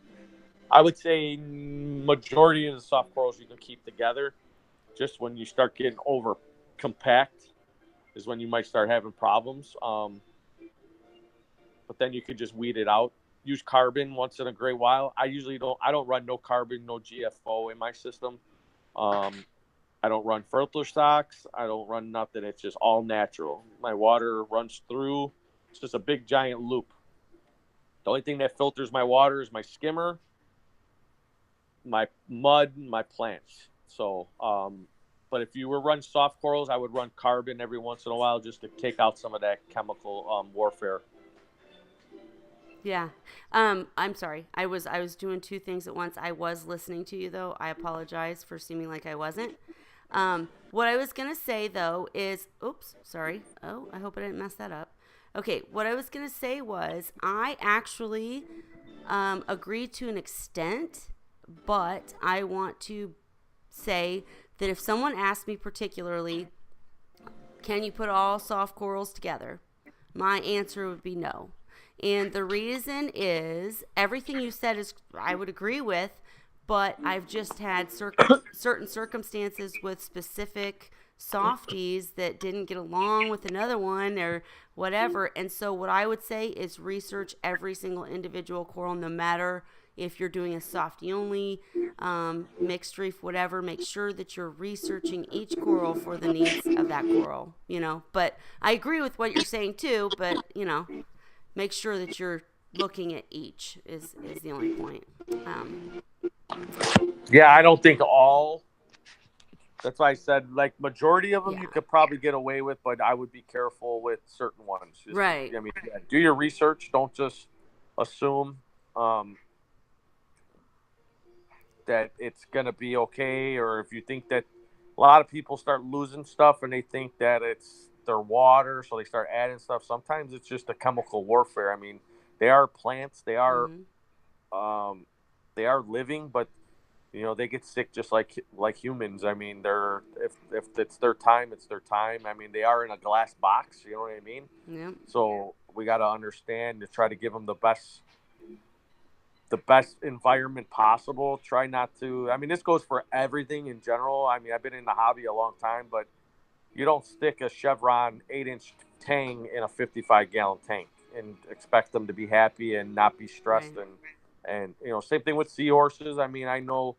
Speaker 4: I would say majority of the soft corals you can keep together. Just when you start getting over compact is when you might start having problems. but then you can just weed it out. Use carbon once in a great while. I don't run no carbon, no GFO in my system. I don't run filter stocks. I don't run nothing. It's just all natural. My water runs through. It's just a big giant loop. The only thing that filters my water is my skimmer, my mud, and my plants. So, but if you were run soft corals, I would run carbon every once in a while just to take out some of that chemical warfare.
Speaker 1: Yeah. I'm sorry. I was doing two things at once. I was listening to you though. I apologize for seeming like I wasn't. What I was going to say though is, oops, sorry. Oh, I hope I didn't mess that up. Okay. What I was going to say was I actually, agree to an extent, but I want to say that if someone asked me particularly, can you put all soft corals together? My answer would be no. And the reason is everything you said is I would agree with, but I've just had certain circumstances with specific softies that didn't get along with another one or whatever. And so what I would say is research every single individual coral, no matter if you're doing a softie only, mixed reef, whatever. Make sure that you're researching each coral for the needs of that coral, But I agree with what you're saying too, but, make sure that you're looking at each is the only point.
Speaker 4: Yeah, I don't think all. That's why I said, like, majority of them you could probably get away with, but I would be careful with certain ones. Just,
Speaker 1: right.
Speaker 4: I mean, do your research. Don't just assume that it's going to be okay. Or if you think that a lot of people start losing stuff and they think that it's their water, so they start adding stuff. Sometimes it's just a chemical warfare. I mean, they are plants. They are living, but they get sick just like humans. I mean, if it's their time, it's their time. I mean, they are in a glass box. You know what I mean?
Speaker 1: Yeah.
Speaker 4: So we got to understand to try to give them the best environment possible. Try not to. I mean, this goes for everything in general. I mean, I've been in the hobby a long time, but you don't stick a Chevron 8-inch tang in a 55-gallon tank and expect them to be happy and not be stressed. Right. And same thing with seahorses. I mean, I know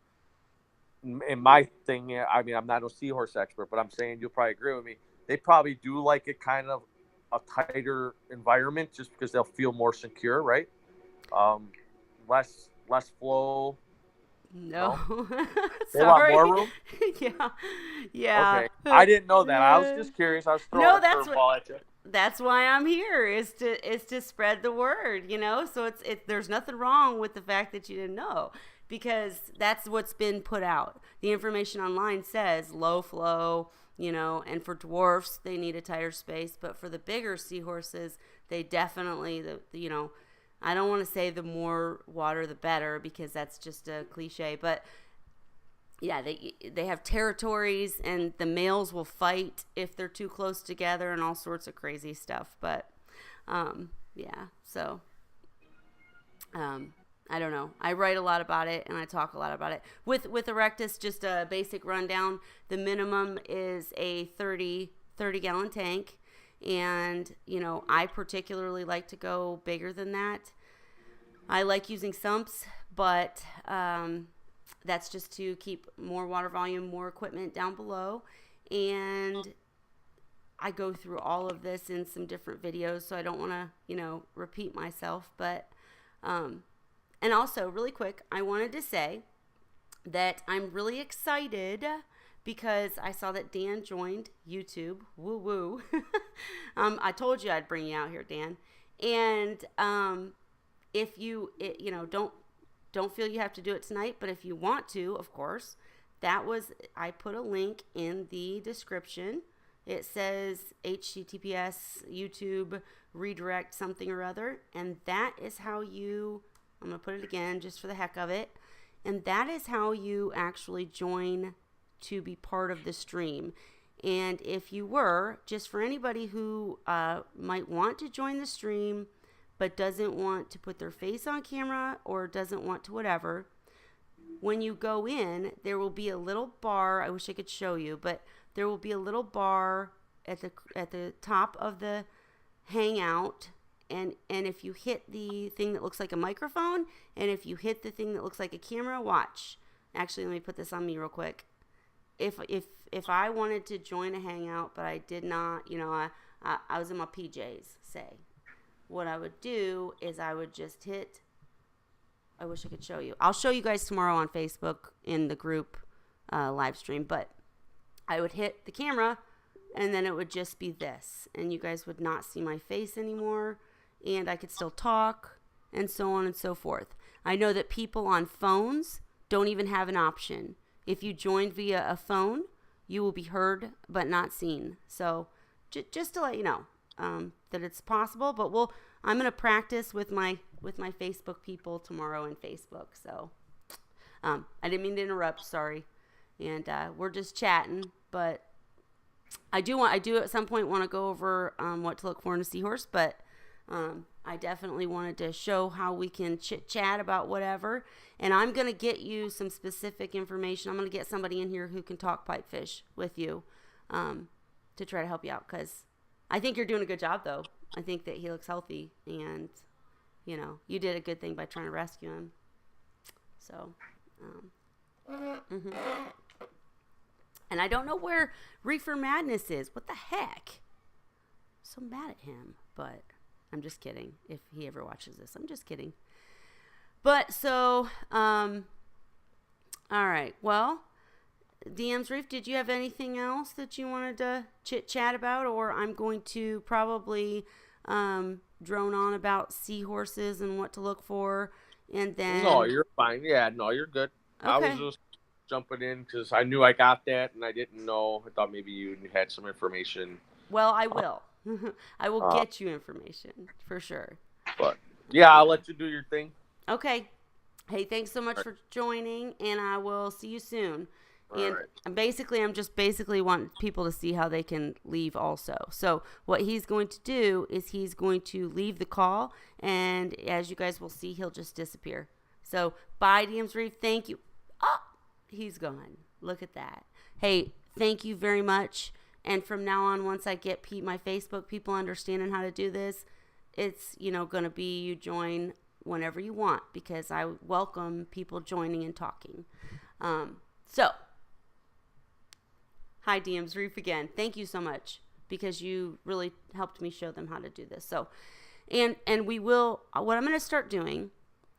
Speaker 4: in my thing, I mean, I'm not a seahorse expert, but I'm saying you'll probably agree with me. They probably do like it kind of a tighter environment just because they'll feel more secure, right? Less flow.
Speaker 1: No.
Speaker 4: Sorry. A lot more room?
Speaker 1: Yeah.
Speaker 4: Okay. I didn't know that. I was just curious. I was throwing a curveball at you.
Speaker 1: That's why I'm here is to spread the word, So there's nothing wrong with the fact that you didn't know, because that's what's been put out. The information online says low flow, and for dwarfs they need a tighter space, but for the bigger seahorses they definitely I don't want to say the more water the better, because that's just a cliche, but yeah, they have territories, and the males will fight if they're too close together and all sorts of crazy stuff. But yeah, so I don't know. I write a lot about it and I talk a lot about it. With Erectus, just a basic rundown, the minimum is a 30-gallon tank. And, I particularly like to go bigger than that. I like using sumps, but that's just to keep more water volume, more equipment down below. And I go through all of this in some different videos, so I don't want to, repeat myself. But, and also really quick, I wanted to say that I'm really excited because I saw that Dan joined YouTube. Woo woo. I told you I'd bring you out here, Dan. And if you don't feel you have to do it tonight, but if you want to, of course, I put a link in the description. It says HTTPS YouTube redirect something or other, and that is how I'm going to put it again just for the heck of it, and that is how you actually join to be part of the stream. And if you were, just for anybody who might want to join the stream but doesn't want to put their face on camera or doesn't want to whatever, when you go in, there will be a little bar. I wish I could show you, but there will be a little bar at the top of the hangout, and if you hit the thing that looks like a microphone, and if you hit the thing that looks like a camera, watch. Actually, let me put this on me real quick. If I wanted to join a hangout, but I did not, I was in my PJs, say, what I would do is I would just hit, I wish I could show you. I'll show you guys tomorrow on Facebook in the group live stream, but I would hit the camera, and then it would just be this, and you guys would not see my face anymore, and I could still talk, and so on and so forth. I know that people on phones don't even have an option. If you joined via a phone, you will be heard but not seen. So just to let you know that it's possible, but I'm going to practice with my Facebook people tomorrow in Facebook. So I didn't mean to interrupt, sorry. And we're just chatting, but I do at some point want to go over what to look for in a seahorse, but I definitely wanted to show how we can chit chat about whatever. And I'm going to get you some specific information. I'm going to get somebody in here who can talk pipefish with you to try to help you out, because I think you're doing a good job, though. I think that he looks healthy, and you did a good thing by trying to rescue him. So and I don't know where Reefer Madness is. What the heck? So mad at him, but I'm just kidding. If he ever watches this, I'm just kidding. But so, all right. Well, DMs Reef, did you have anything else that you wanted to chit chat about? Or I'm going to probably drone on about seahorses and what to look for. And then.
Speaker 4: No, you're fine. Yeah, no, you're good.
Speaker 1: Okay.
Speaker 4: I was just jumping in because I knew I got that and I didn't know. I thought maybe you had some information.
Speaker 1: Well, I will. I will get you information for sure.
Speaker 4: But yeah, I'll let you do your thing.
Speaker 1: Okay. Hey, thanks so much for joining, and I will see you soon. And I'm just basically want people to see how they can leave also. So what he's going to do is he's going to leave the call, and as you guys will see, he'll just disappear. So bye, DMs Reef. Thank you. Oh, he's gone. Look at that. Hey, thank you very much. And from now on, once I get my Facebook people understanding how to do this, it's, going to be you join whenever you want, because I welcome people joining and talking. So, hi, DMs Reef again. Thank you so much, because you really helped me show them how to do this. So, and we will, what I'm going to start doing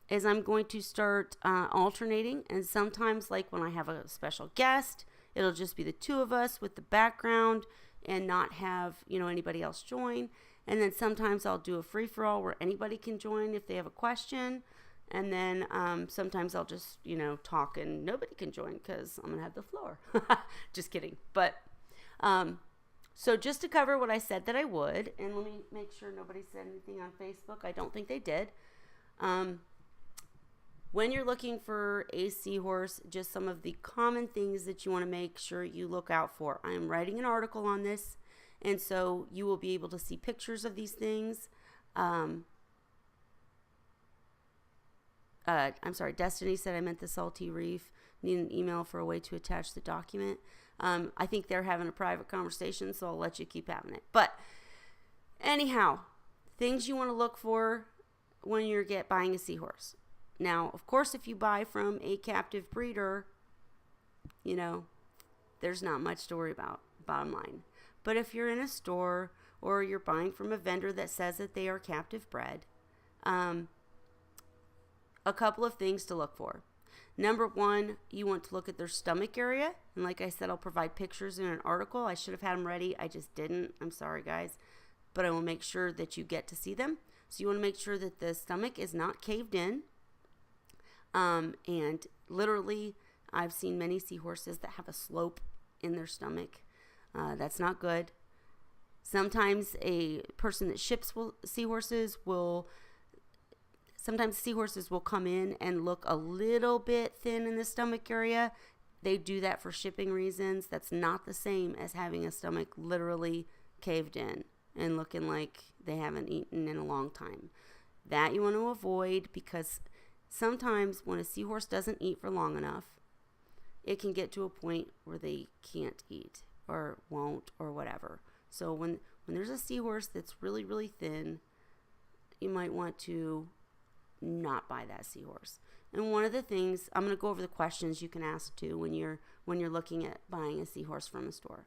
Speaker 1: is I'm going to start alternating, and sometimes, like when I have a special guest, it'll just be the two of us with the background and not have, anybody else join. And then sometimes I'll do a free-for-all where anybody can join if they have a question. And then sometimes I'll just, talk and nobody can join because I'm going to have the floor. Just kidding. But so just to cover what I said that I would, and let me make sure nobody said anything on Facebook. I don't think they did. When you're looking for a seahorse, just some of the common things that you want to make sure you look out for. I am writing an article on this, and so you will be able to see pictures of these things. I'm sorry, Destiny said I meant the salty reef. Need an email for a way to attach the document. I think they're having a private conversation, so I'll let you keep having it. But anyhow, things you want to look for when you're buying a seahorse. Now, of course, if you buy from a captive breeder, there's not much to worry about, bottom line. But if you're in a store or you're buying from a vendor that says that they are captive bred, a couple of things to look for. Number one, you want to look at their stomach area. And like I said, I'll provide pictures in an article. I should have had them ready. I just didn't. I'm sorry, guys. But I will make sure that you get to see them. So you want to make sure that the stomach is not caved in. And literally, I've seen many seahorses that have a slope in their stomach. That's not good. Sometimes a person that ships seahorses will come in and look a little bit thin in the stomach area. They do that for shipping reasons. That's not the same as having a stomach literally caved in and looking like they haven't eaten in a long time. That you want to avoid, because sometimes when a seahorse doesn't eat for long enough, it can get to a point where they can't eat or won't or whatever. So when there's a seahorse that's really, really thin, you might want to not buy that seahorse. And one of the things, I'm going to go over the questions you can ask too when you're looking at buying a seahorse from a store.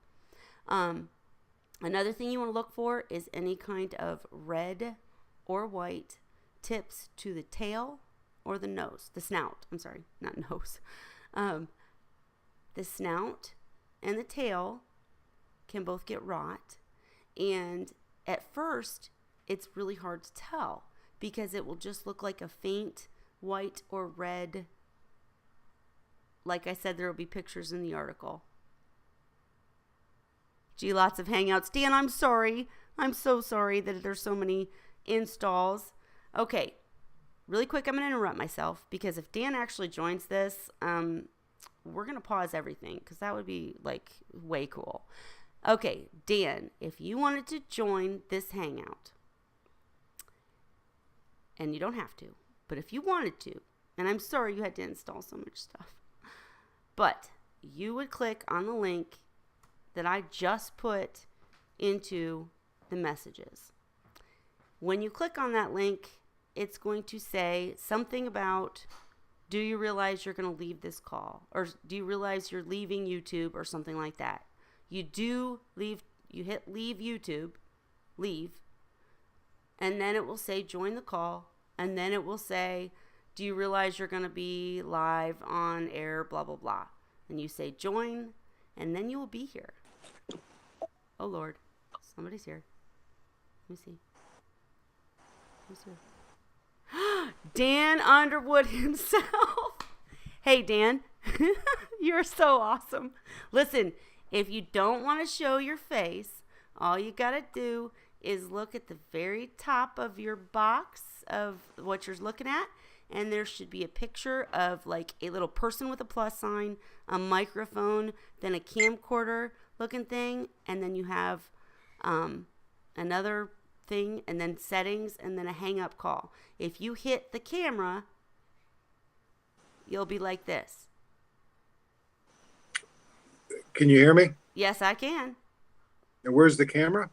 Speaker 1: Another thing you want to look for is any kind of red or white tips to the tail or the nose, the snout. I'm sorry, not nose. The snout and the tail can both get rot. And at first, it's really hard to tell because it will just look like a faint white or red. Like I said, there will be pictures in the article. Gee, lots of hangouts. Dan, I'm sorry. I'm so sorry that there's so many installs. Okay, really quick, I'm going to interrupt myself because if Dan actually joins this, we're going to pause everything because that would be like way cool. Okay, Dan, if you wanted to join this hangout, and you don't have to, but if you wanted to, and I'm sorry you had to install so much stuff, but you would click on the link that I just put into the messages. When you click on that link, it's going to say something about, do you realize you're going to leave this call? Or do you realize you're leaving YouTube or something like that? You do leave, you hit leave YouTube, leave, and then it will say join the call, and then it will say, do you realize you're going to be live on air, blah, blah, blah. And you say join, and then you will be here. Oh, Lord. Somebody's here. Let me see. Who's here? Dan Underwood himself. Hey, Dan. You're so awesome. Listen, if you don't want to show your face, all you got to do is look at the very top of your box of what you're looking at, and there should be a picture of like a little person with a plus sign, a microphone, then a camcorder looking thing, and then you have another thing, and then settings, and then a hang up call. If you hit the camera, you'll be like this.
Speaker 6: Can you hear me?
Speaker 1: Yes, I can.
Speaker 6: And where's the camera?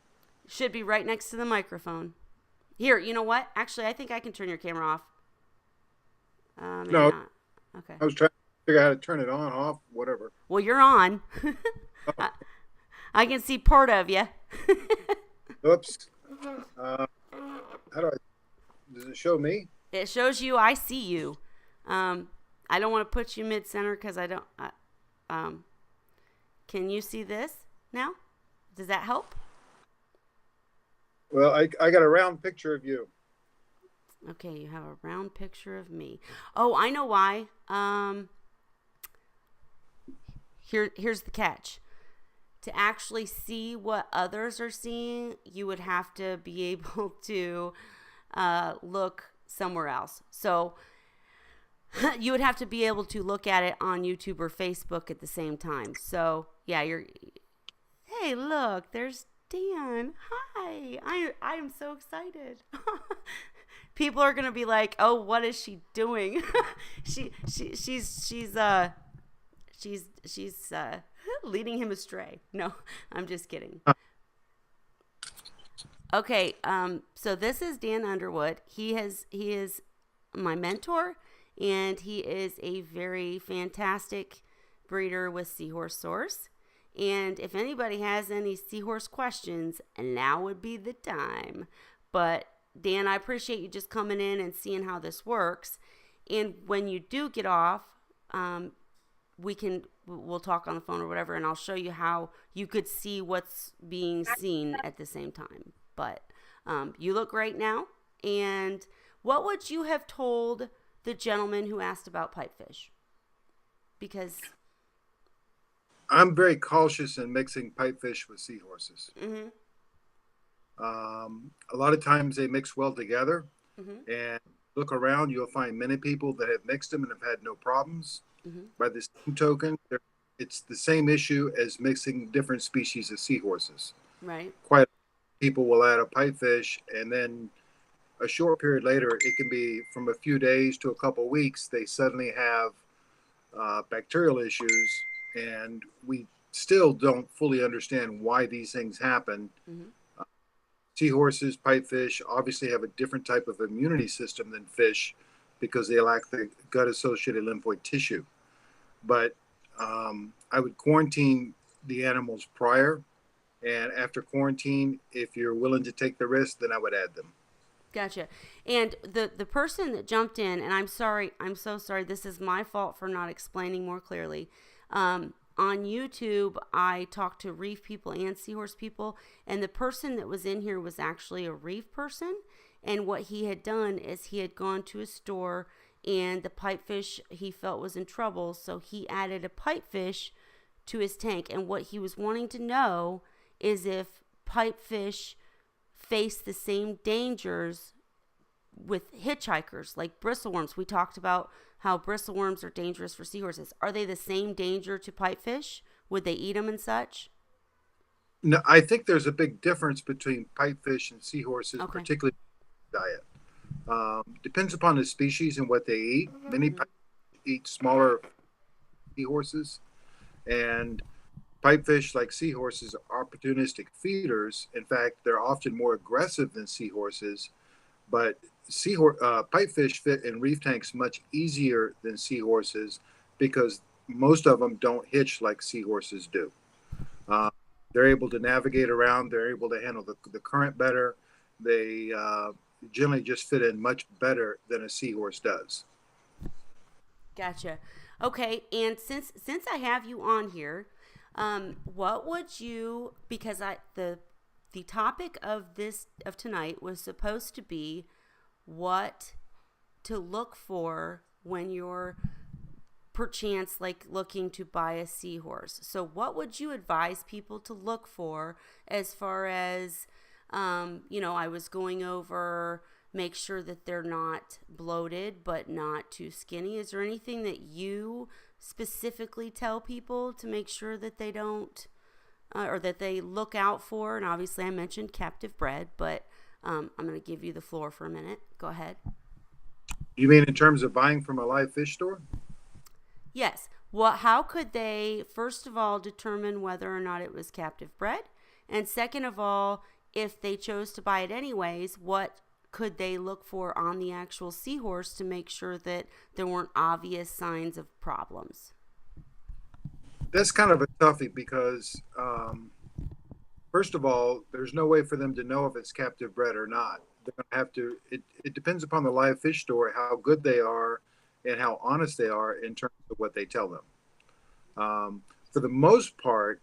Speaker 1: Should be right next to the microphone. Here, you know what? Actually, I think I can turn your camera off. Maybe
Speaker 6: No.
Speaker 1: not. Okay.
Speaker 6: I was trying to figure out how to turn it on, off, whatever.
Speaker 1: Well, you're on. I can see part of you.
Speaker 6: Oops. How do does it show me?
Speaker 1: It shows you. I see you. I don't want to put you mid-center because I don't. Can you see this now? Does that help?
Speaker 6: Well, I got a round picture of you.
Speaker 1: Okay, you have a round picture of me. Oh, I know why. Here's the catch. To actually see what others are seeing, you would have to be able to look somewhere else. So you would have to be able to look at it on YouTube or Facebook at the same time. So yeah, hey, look, there's Dan. Hi. I am so excited. People are gonna be like, oh, what is she doing? she's leading him astray. No, I'm just kidding. Okay, so this is Dan Underwood. He is my mentor, and he is a very fantastic breeder with Seahorse Source. And if anybody has any seahorse questions, now would be the time. But Dan, I appreciate you just coming in and seeing how this works. And when you do get off, we'll talk on the phone or whatever, and I'll show you how you could see what's being seen at the same time. But you look great now. And what would you have told the gentleman who asked about pipefish? Because
Speaker 6: I'm very cautious in mixing pipefish with seahorses.
Speaker 1: Mm-hmm.
Speaker 6: A lot of times they mix well together,
Speaker 1: Mm-hmm.
Speaker 6: and look around, you'll find many people that have mixed them and have had no problems.
Speaker 1: Mm-hmm.
Speaker 6: By the same token, it's the same issue as mixing different species of seahorses.
Speaker 1: Right.
Speaker 6: Quite a few people will add a pipefish, and then a short period later, it can be from a few days to a couple of weeks, they suddenly have bacterial issues, and we still don't fully understand why these things happen.
Speaker 1: Mm-hmm.
Speaker 6: Seahorses, pipefish obviously have a different type of immunity system than fish because they lack the gut-associated lymphoid tissue. But I would quarantine the animals prior, and after quarantine, if you're willing to take the risk, then I would add them.
Speaker 1: Gotcha. And the person that jumped in, and I'm sorry, I'm so sorry, this is my fault for not explaining more clearly. On YouTube, I talked to reef people and seahorse people, and the person that was in here was actually a reef person. And what he had done is he had gone to a store, and the pipefish he felt was in trouble, so he added a pipefish to his tank. And what he was wanting to know is if pipefish face the same dangers with hitchhikers, like bristleworms. We talked about how bristleworms are dangerous for seahorses. Are they the same danger to pipefish? Would they eat them and such?
Speaker 6: No, I think there's a big difference between pipefish and seahorses,
Speaker 1: Okay.
Speaker 6: particularly diet. Depends upon the species and what they eat. Many pipefish eat smaller seahorses, and pipefish, like seahorses, are opportunistic feeders. In fact, they're often more aggressive than seahorses, but pipefish fit in reef tanks much easier than seahorses because most of them don't hitch like seahorses do. They're able to navigate around. They're able to handle the current better. They generally just fit in much better than a seahorse does.
Speaker 1: Gotcha. Okay, and since I have you on here, what would you, because the topic of tonight was supposed to be what to look for when you're perchance like looking to buy a seahorse. So what would you advise people to look for as far as, I was going over, make sure that they're not bloated but not too skinny. Is there anything that you specifically tell people to make sure that they don't or that they look out for? And obviously I mentioned captive bred, but I'm going to give you the floor for a minute. Go ahead.
Speaker 6: You mean in terms of buying from a live fish store?
Speaker 1: Yes. Well, how could they, first of all, determine whether or not it was captive bred? And second of all, if they chose to buy it anyways, what could they look for on the actual seahorse to make sure that there weren't obvious signs of problems?
Speaker 6: That's kind of a toughie because, first of all, there's no way for them to know if it's captive bred or not. They're going to have to, it depends upon the live fish store, how good they are and how honest they are in terms of what they tell them. For the most part,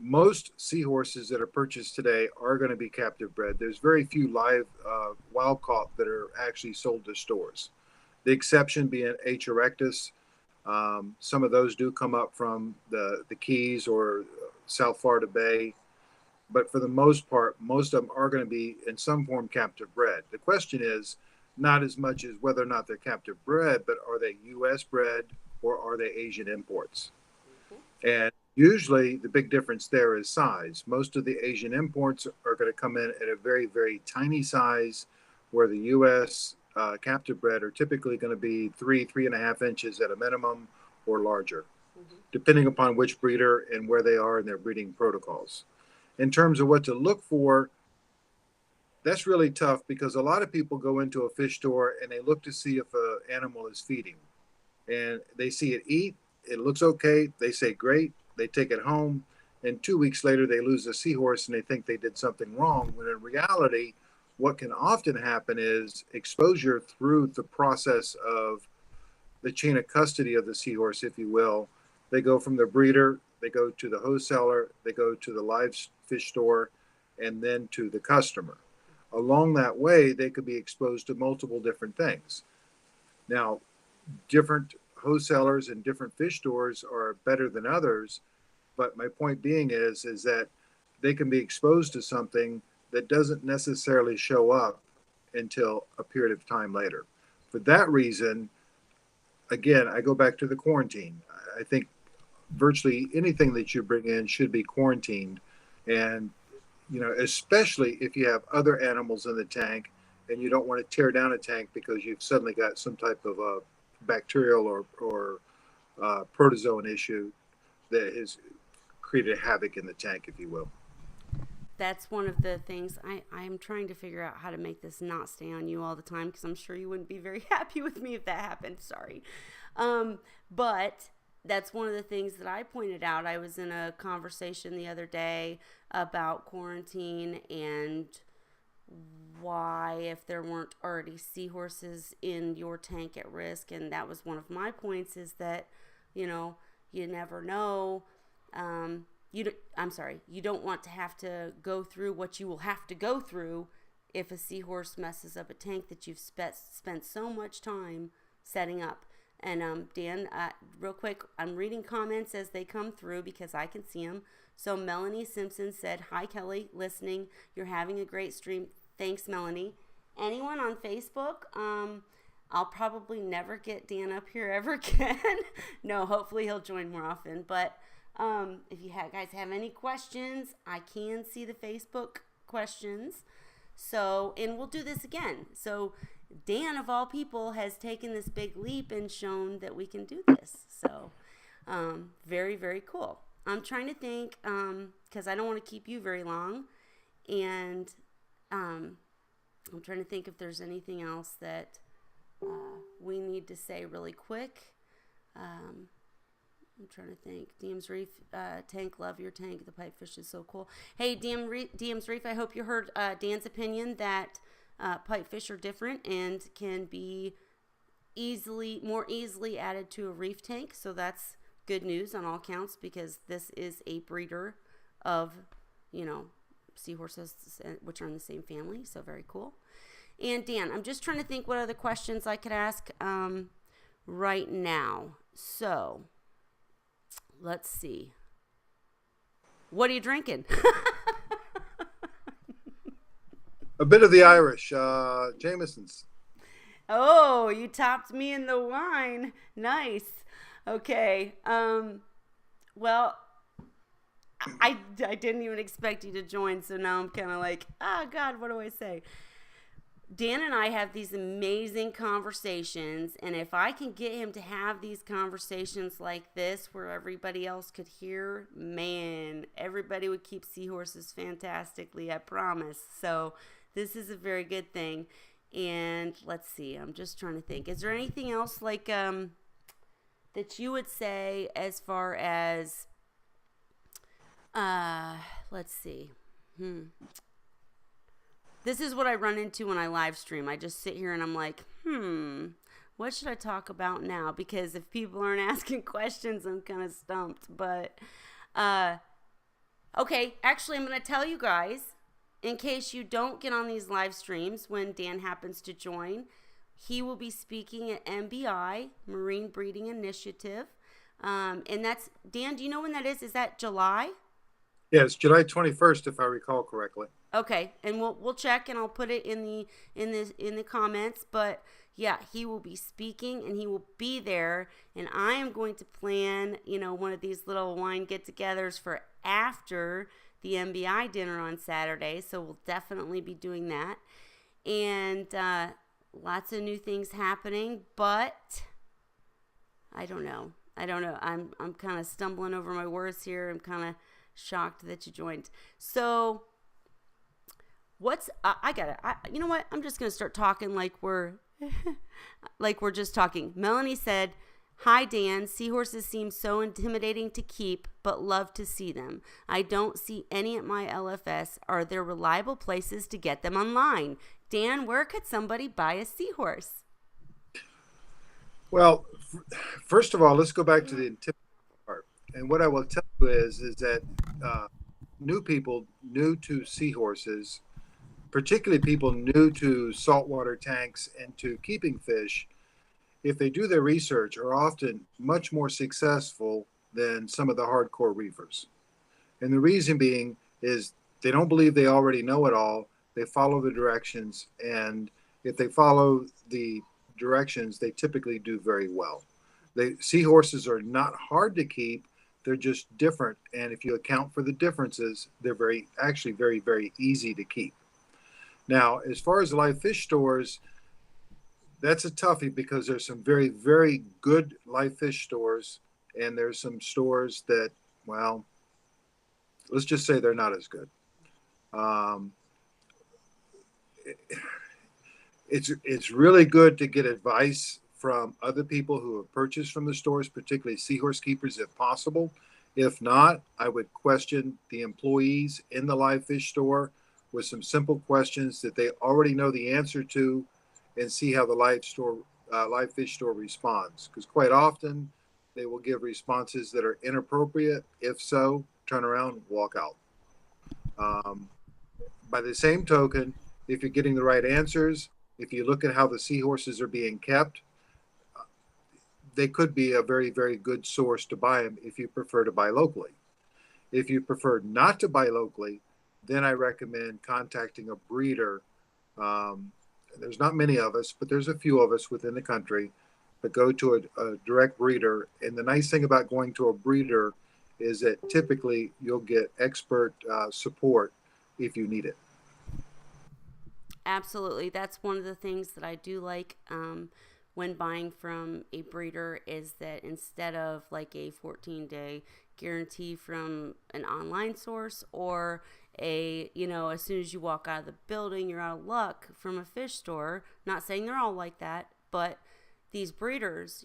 Speaker 6: most seahorses that are purchased today are going to be captive bred. There's very few live wild caught that are actually sold to stores. The exception being H. erectus. Some of those do come up from the Keys or South Florida Bay. But for the most part, most of them are going to be in some form captive bred. The question is not as much as whether or not they're captive bred, but are they U.S. bred or are they Asian imports? And usually the big difference there is size. Most of the Asian imports are going to come in at a very, very tiny size, where the U.S. Captive bred are typically going to be 3.5 inches at a minimum or larger, depending upon which breeder and where they are in their breeding protocols. In terms of what to look for, that's really tough because a lot of people go into a fish store and they look to see if an animal is feeding. And they see it eat, it looks okay, they say great, they take it home, and 2 weeks later they lose a seahorse and they think they did something wrong, when in reality, what can often happen is exposure through the process of the chain of custody of the seahorse, if you will. They go from the breeder, they go to the wholesaler, they go to the live fish store, and then to the customer. Along that way, they could be exposed to multiple different things. Now, different wholesalers and different fish stores are better than others, but my point being is that they can be exposed to something that doesn't necessarily show up until a period of time later. For that reason, again, I go back to the quarantine. I think virtually anything that you bring in should be quarantined. And, especially if you have other animals in the tank and you don't want to tear down a tank because you've suddenly got some type of a bacterial or protozoan issue that has created havoc in the tank, if you will.
Speaker 1: that's one of the things I'm trying to figure out how to make this not stay on you all the time, because I'm sure you wouldn't be very happy with me if that happened. Sorry. But that's one of the things that I pointed out. I was in a conversation the other day about quarantine and why, if there weren't already seahorses in your tank, at risk. And that was one of my points, is that, you know, you never know. You don't want to have to go through what you will have to go through if a seahorse messes up a tank that you've spent so much time setting up. And Dan, real quick, I'm reading comments as they come through because I can see them. So Melanie Simpson said, "Hi Kelly, listening. You're having a great stream." Thanks, Melanie. Anyone on Facebook? I'll probably never get Dan up here ever again. No, hopefully he'll join more often. But if you guys have any questions, I can see the Facebook questions. So, and we'll do this again. So Dan, of all people, has taken this big leap and shown that we can do this. So very, very cool. I'm trying to think, because I don't want to keep you very long. And I'm trying to think if there's anything else that we need to say really quick. I'm trying to think. DM's Reef tank, love your tank. The pipefish is so cool. Hey, DM's Reef, I hope you heard Dan's opinion that pipefish are different and can be more easily added to a reef tank. So that's good news on all counts, because this is a breeder of, you know, seahorses, which are in the same family. So very cool. And Dan, I'm just trying to think what other questions I could ask right now. So let's see. What are you drinking?
Speaker 6: A bit of the Irish, Jameson's.
Speaker 1: Oh, you topped me in the wine. Nice. Okay. Well, I didn't even expect you to join, so now I'm kind of like, oh God, what do I say? Dan and I have these amazing conversations, and if I can get him to have these conversations like this where everybody else could hear, man, everybody would keep seahorses fantastically, I promise. So this is a very good thing. And let's see, I'm just trying to think. Is there anything else like that you would say as far as, let's see. This is what I run into when I live stream. I just sit here and I'm like, what should I talk about now? Because if people aren't asking questions, I'm kind of stumped. But, okay, actually, I'm going to tell you guys, in case you don't get on these live streams when Dan happens to join, he will be speaking at MBI, Marine Breeding Initiative. And that's, Dan, do you know when that is? Is that July?
Speaker 6: Yeah, it's July 21st, if I recall correctly.
Speaker 1: Okay, and we'll check, and I'll put it in the comments. But yeah, he will be speaking, and he will be there, and I am going to plan, you know, one of these little wine get-togethers for after the MBI dinner on Saturday. So we'll definitely be doing that, and lots of new things happening. But I don't know. I'm kind of stumbling over my words here. I'm kind of shocked that you joined. So. You know what? I'm just going to start talking like we're just talking. Melanie said, "Hi, Dan. Seahorses seem so intimidating to keep, but love to see them. I don't see any at my LFS. Are there reliable places to get them online? Dan, where could somebody buy a seahorse?"
Speaker 6: Well, first of all, let's go back to the intimidating part. And what I will tell you is that new people new to seahorses, particularly people new to saltwater tanks and to keeping fish, if they do their research, are often much more successful than some of the hardcore reefers. And the reason being is they don't believe they already know it all. They follow the directions, and if they follow the directions, they typically do very well. Seahorses are not hard to keep. They're just different. And if you account for the differences, they're actually very, very easy to keep. Now, as far as live fish stores, that's a toughie, because there's some very, very good live fish stores, and there's some stores that, well, let's just say they're not as good. Um, it's really good to get advice from other people who have purchased from the stores, particularly seahorse keepers, if possible. If not, I would question the employees in the live fish store with some simple questions that they already know the answer to, and see how the live fish store responds. Because quite often they will give responses that are inappropriate. If so, turn around, walk out. Um, by the same token, if you're getting the right answers, if you look at how the seahorses are being kept, they could be a very, very good source to buy them if you prefer to buy locally. If you prefer not to buy locally, then I recommend contacting a breeder. There's not many of us, but there's a few of us within the country that go to a direct breeder. And the nice thing about going to a breeder is that typically you'll get expert support if you need it.
Speaker 1: Absolutely. That's one of the things that I do like when buying from a breeder, is that instead of like a 14-day guarantee from an online source, or as soon as you walk out of the building, you're out of luck from a fish store. Not saying they're all like that, but these breeders,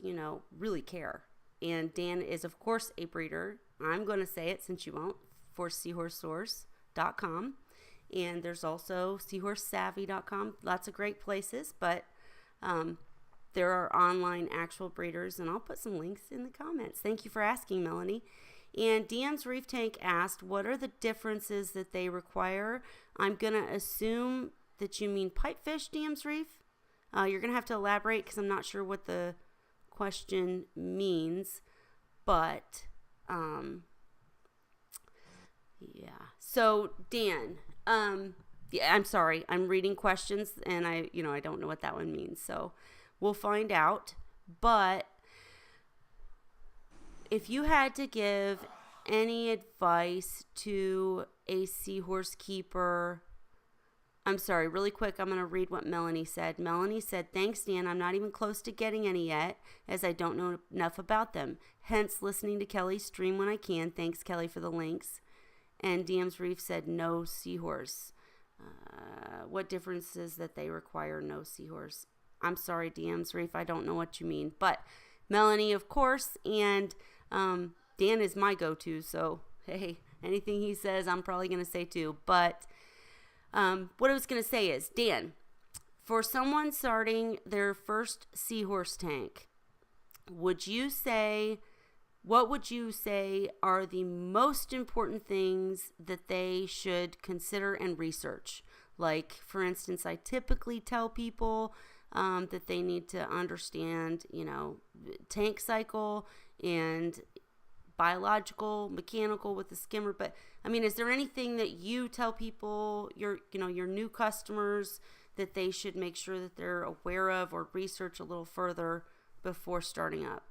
Speaker 1: really care. And Dan is, of course, a breeder. I'm going to say it since you won't, for seahorsesource.com. And there's also seahorse-savvy.com. Lots of great places, but there are online actual breeders, and I'll put some links in the comments. Thank you for asking, Melanie. And Dan's Reef Tank asked, what are the differences that they require? I'm going to assume that you mean pipefish, Dan's Reef. You're going to have to elaborate because I'm not sure what the question means. But, yeah. So, Dan, yeah, I'm sorry. I'm reading questions, and I don't know what that one means. So, we'll find out. But if you had to give any advice to a seahorse keeper, I'm sorry, really quick, I'm going to read what Melanie said. Melanie said, thanks, Dan. I'm not even close to getting any yet, as I don't know enough about them. Hence, listening to Kelly's stream when I can. Thanks, Kelly, for the links. And DM's Reef said, no seahorse. What difference is that they require no seahorse? I'm sorry, DM's Reef, I don't know what you mean. But Melanie, of course, and Dan is my go-to, so hey, anything he says, I'm probably going to say too. But what I was going to say is, Dan, for someone starting their first seahorse tank, what would you say are the most important things that they should consider and research? Like, for instance, I typically tell people that they need to understand, tank cycle and biological, mechanical with the skimmer. But I mean, is there anything that you tell people, your new customers, that they should make sure that they're aware of or research a little further before starting up?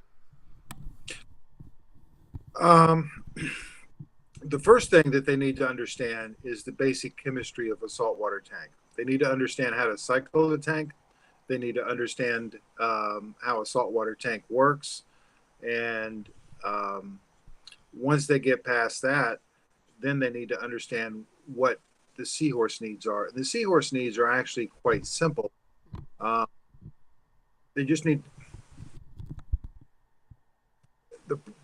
Speaker 6: The first thing that they need to understand is the basic chemistry of a saltwater tank. They need to understand how to cycle the tank. They need to understand how a saltwater tank works. And once they get past that, then they need to understand what the seahorse needs are. And the seahorse needs are actually quite simple. They just need...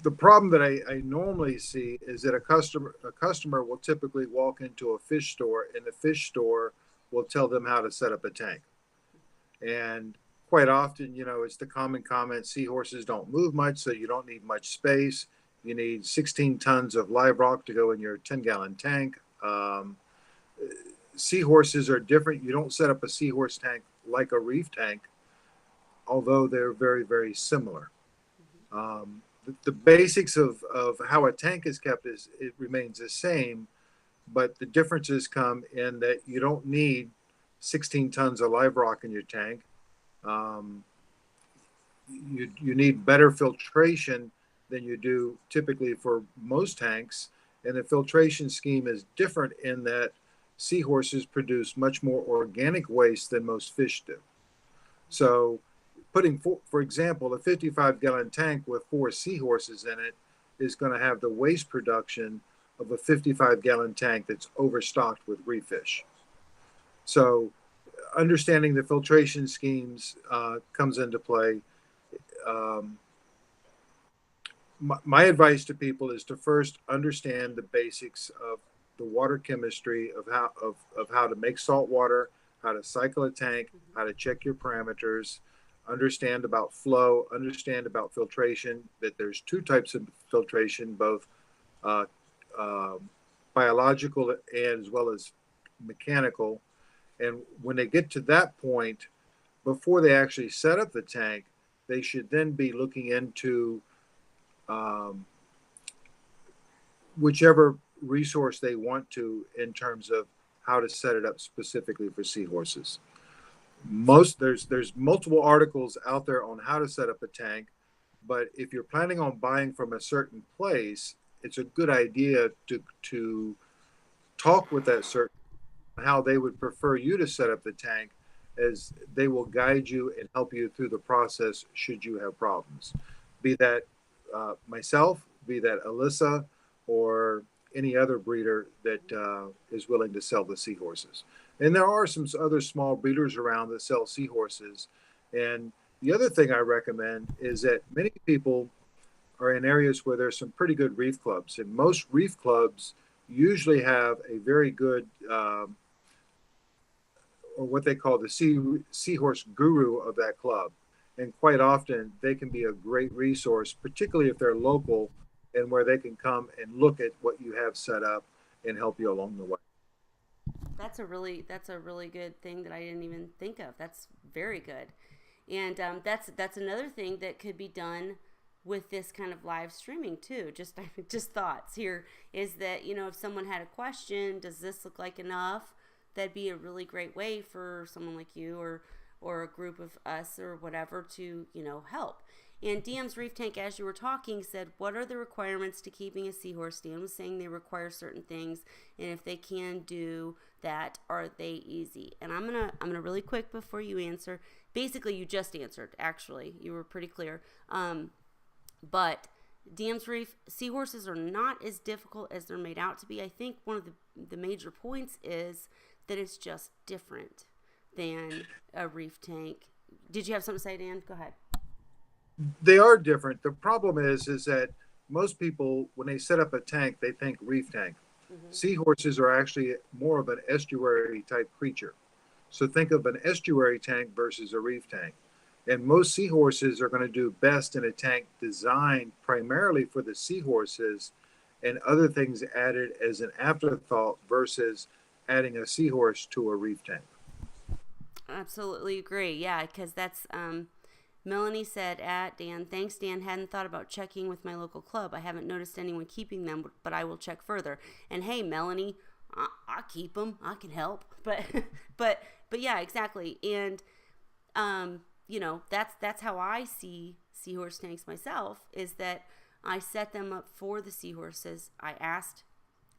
Speaker 6: The problem that I normally see is that a customer will typically walk into a fish store, and the fish store will tell them how to set up a tank. And quite often, it's the common comment, seahorses don't move much, so you don't need much space. You need 16 tons of live rock to go in your 10-gallon tank. Seahorses are different. You don't set up a seahorse tank like a reef tank, although they're very, very similar. The basics of how a tank is kept it remains the same, but the differences come in that you don't need 16 tons of live rock in your tank. You need better filtration than you do typically for most tanks, and the filtration scheme is different in that seahorses produce much more organic waste than most fish do. So putting, for example, a 55-gallon tank with 4 seahorses in it is going to have the waste production of a 55-gallon tank that's overstocked with reef fish. So understanding the filtration schemes comes into play. My advice to people is to first understand the basics of the water chemistry of how to make salt water, how to cycle a tank, how to check your parameters, understand about flow, understand about filtration, that there's two types of filtration, both biological and as well as mechanical. And when they get to that point, before they actually set up the tank, they should then be looking into whichever resource they want to in terms of how to set it up specifically for seahorses. There's multiple articles out there on how to set up a tank, but if you're planning on buying from a certain place, it's a good idea to talk with that certain how they would prefer you to set up the tank, as they will guide you and help you through the process should you have problems. Be that myself, be that Alyssa, or any other breeder that is willing to sell the seahorses. And there are some other small breeders around that sell seahorses. And the other thing I recommend is that many people are in areas where there's some pretty good reef clubs. And most reef clubs usually have a very good, or what they call the seahorse guru of that club. And quite often they can be a great resource, particularly if they're local and where they can come and look at what you have set up and help you along the way.
Speaker 1: That's a really good thing that I didn't even think of. That's very good. And that's another thing that could be done with this kind of live streaming too. Just thoughts here is that, you know, if someone had a question, does this look like enough? That'd be a really great way for someone like you or a group of us or whatever to, you know, help. And DM's Reef Tank, as you were talking, said, what are the requirements to keeping a seahorse? Dan was saying they require certain things, and if they can do that, are they easy? And I'm gonna really quick before you answer. Basically, you just answered. Actually, you were pretty clear. But DM's Reef, seahorses are not as difficult as they're made out to be. I think one of the major points is that it's just different than a reef tank. Did you have something to say, Dan? Go ahead.
Speaker 6: They are different. The problem is that most people, when they set up a tank, they think reef tank. Mm-hmm. Seahorses are actually more of an estuary type creature. So think of an estuary tank versus a reef tank. And most seahorses are going to do best in a tank designed primarily for the seahorses, and other things added as an afterthought versus adding a seahorse to a reef tank.
Speaker 1: Absolutely agree. Yeah, because that's Melanie said at Dan, thanks Dan, hadn't thought about checking with my local club. I haven't noticed anyone keeping them, but I will check further. And hey, Melanie, I keep them. I can help. But yeah, exactly. And you know, that's how I see seahorse tanks myself, is that I set them up for the seahorses. I asked,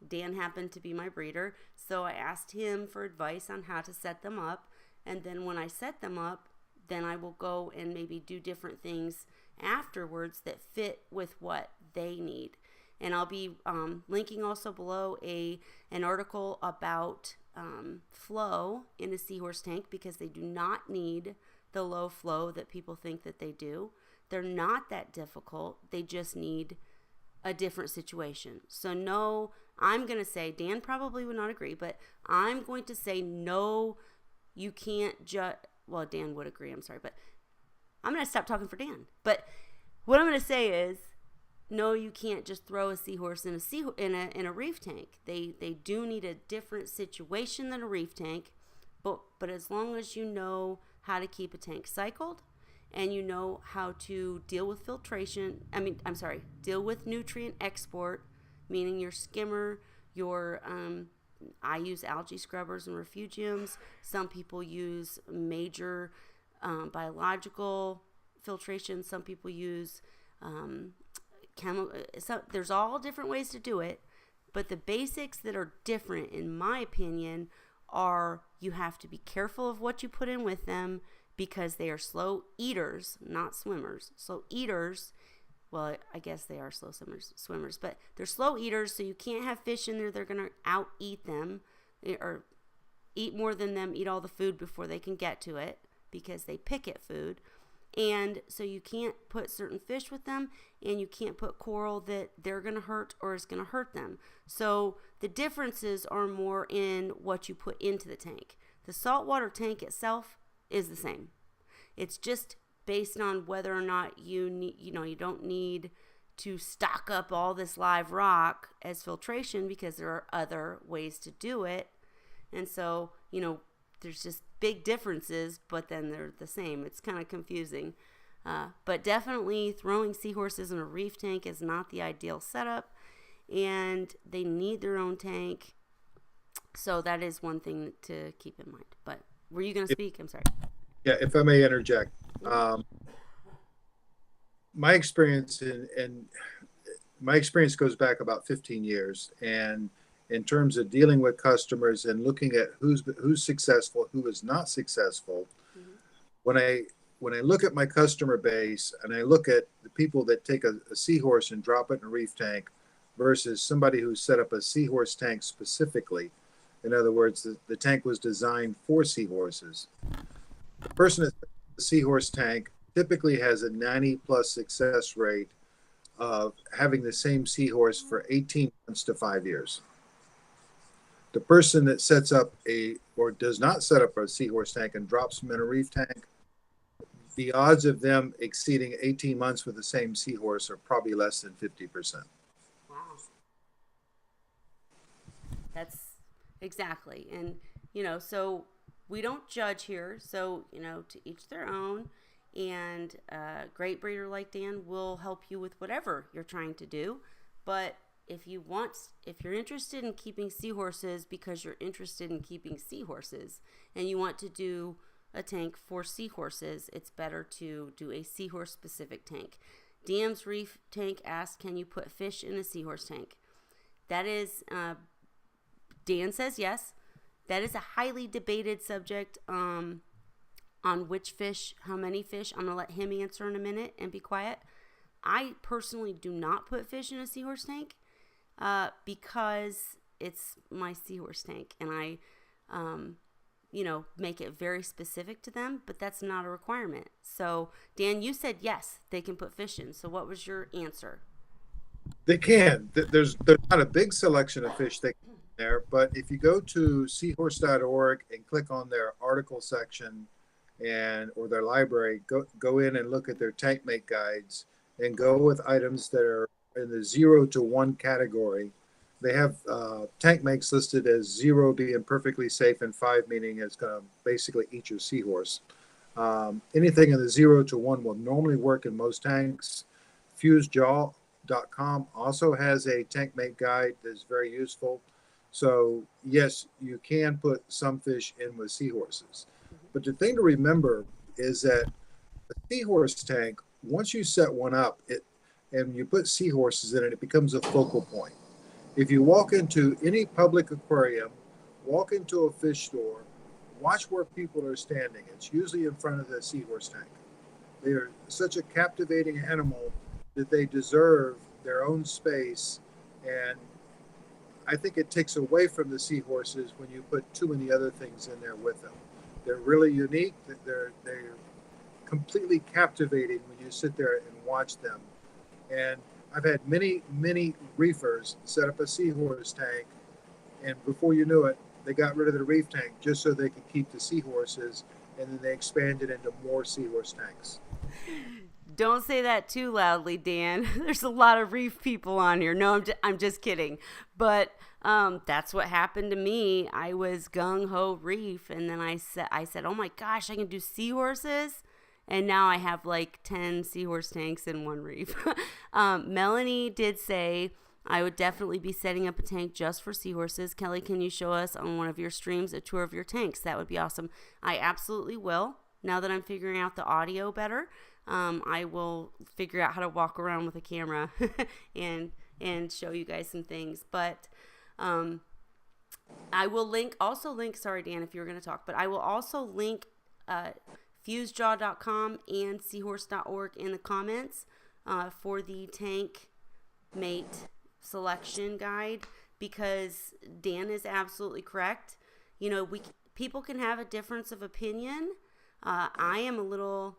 Speaker 1: Dan happened to be my breeder, so I asked him for advice on how to set them up. And then when I set them up, then I will go and maybe do different things afterwards that fit with what they need. And I'll be linking also below an article about flow in a seahorse tank, because they do not need the low flow that people think that they do. They're not that difficult. They just need a different situation. So no, I'm going to say, Dan probably would not agree, but I'm going to say no, you can't just, well, Dan would agree, I'm sorry, but I'm going to stop talking for Dan. But what I'm going to say is, no, you can't just throw a seahorse in a reef tank. They do need a different situation than a reef tank, but as long as you know how to keep a tank cycled, and you know how to deal with deal with nutrient export, meaning your skimmer, your I use algae scrubbers and refugiums. Some people use major biological filtration. Some people use there's all different ways to do it, but the basics that are different, in my opinion, are you have to be careful of what you put in with them, because they are slow eaters, not swimmers. Slow eaters, well, I guess they are slow swimmers, but they're slow eaters, so you can't have fish in there. They're going to out-eat them or eat more than them, eat all the food before they can get to it because they pick at food. And so you can't put certain fish with them, and you can't put coral that they're going to hurt or is going to hurt them. So the differences are more in what you put into the tank. The saltwater tank itself is the same. It's just based on whether or not you need, you don't need to stock up all this live rock as filtration because there are other ways to do it. And so, there's just big differences, but then they're the same. It's kind of confusing. But definitely throwing seahorses in a reef tank is not the ideal setup, and they need their own tank. So that is one thing to keep in mind. But were you going to speak? I'm sorry.
Speaker 6: Yeah, if I may interject. My experience my experience goes back about 15 years, and in terms of dealing with customers and looking at who's successful, who is not successful, when I look at my customer base and I look at the people that take a seahorse and drop it in a reef tank versus somebody who set up a seahorse tank specifically, in other words, the tank was designed for seahorses. The person that sets up a seahorse tank typically has a 90+ success rate of having the same seahorse for 18 months to 5 years. The person that sets up or does not set up a seahorse tank and drops them in a reef tank, the odds of them exceeding 18 months with the same seahorse are probably less than 50%.
Speaker 1: Wow. That's exactly. And, so we don't judge here. So, to each their own. And a great breeder like Dan will help you with whatever you're trying to do. But if you're interested in keeping seahorses because you're interested in keeping seahorses and you want to do a tank for seahorses, it's better to do a seahorse specific tank. DM's Reef Tank asked, can you put fish in a seahorse tank? That is, Dan says yes. That is a highly debated subject on which fish, how many fish. I'm going to let him answer in a minute and be quiet. I personally do not put fish in a seahorse tank because it's my seahorse tank, and I, make it very specific to them, but that's not a requirement. So, Dan, you said yes, they can put fish in. So what was your answer?
Speaker 6: They can. There's not a big selection of fish that can there, but if you go to seahorse.org and click on their article section or their library, go in and look at their tank mate guides and go with items that are in the 0 to 1 category. They have tank makes listed as 0 being perfectly safe and 5 meaning it's going to basically eat your seahorse. Anything in the 0 to 1 will normally work in most tanks. FuseJaw.com also has a tank mate guide that's very useful. So yes, you can put some fish in with seahorses. But the thing to remember is that a seahorse tank, once you set one up, and you put seahorses in it, it becomes a focal point. If you walk into any public aquarium, walk into a fish store, watch where people are standing. It's usually in front of the seahorse tank. They are such a captivating animal that they deserve their own space. And I think it takes away from the seahorses when you put too many other things in there with them. They're really unique. They're completely captivating when you sit there and watch them. And I've had many, many reefers set up a seahorse tank, and before you knew it, they got rid of the reef tank just so they could keep the seahorses, and then they expanded into more seahorse tanks.
Speaker 1: Don't say that too loudly, Dan. There's a lot of reef people on here. No, I'm just kidding. But that's what happened to me. I was gung-ho reef, and then I said, oh my gosh, I can do seahorses? And now I have like 10 seahorse tanks in one reef. Melanie did say, I would definitely be setting up a tank just for seahorses. Kelly, can you show us on one of your streams a tour of your tanks? That would be awesome. I absolutely will. Now that I'm figuring out the audio better, I will figure out how to walk around with a camera and show you guys some things. But I will also link, sorry, Dan, if you were going to talk, but I will also link FuseJaw.com and seahorse.org in the comments. for the tank mate selection guide, because Dan is absolutely correct. You know, people can have a difference of opinion. I am a little,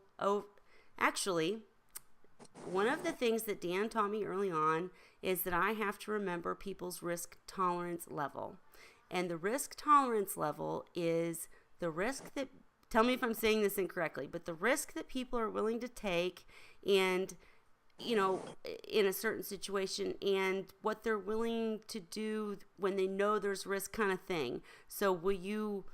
Speaker 1: actually, one of the things that Dan taught me early on is that I have to remember people's risk tolerance level. And the risk tolerance level is the risk that, tell me if I'm saying this incorrectly, but the risk that people are willing to take and, you know, in a certain situation, and what they're willing to do when they know there's risk, kind of thing. So will you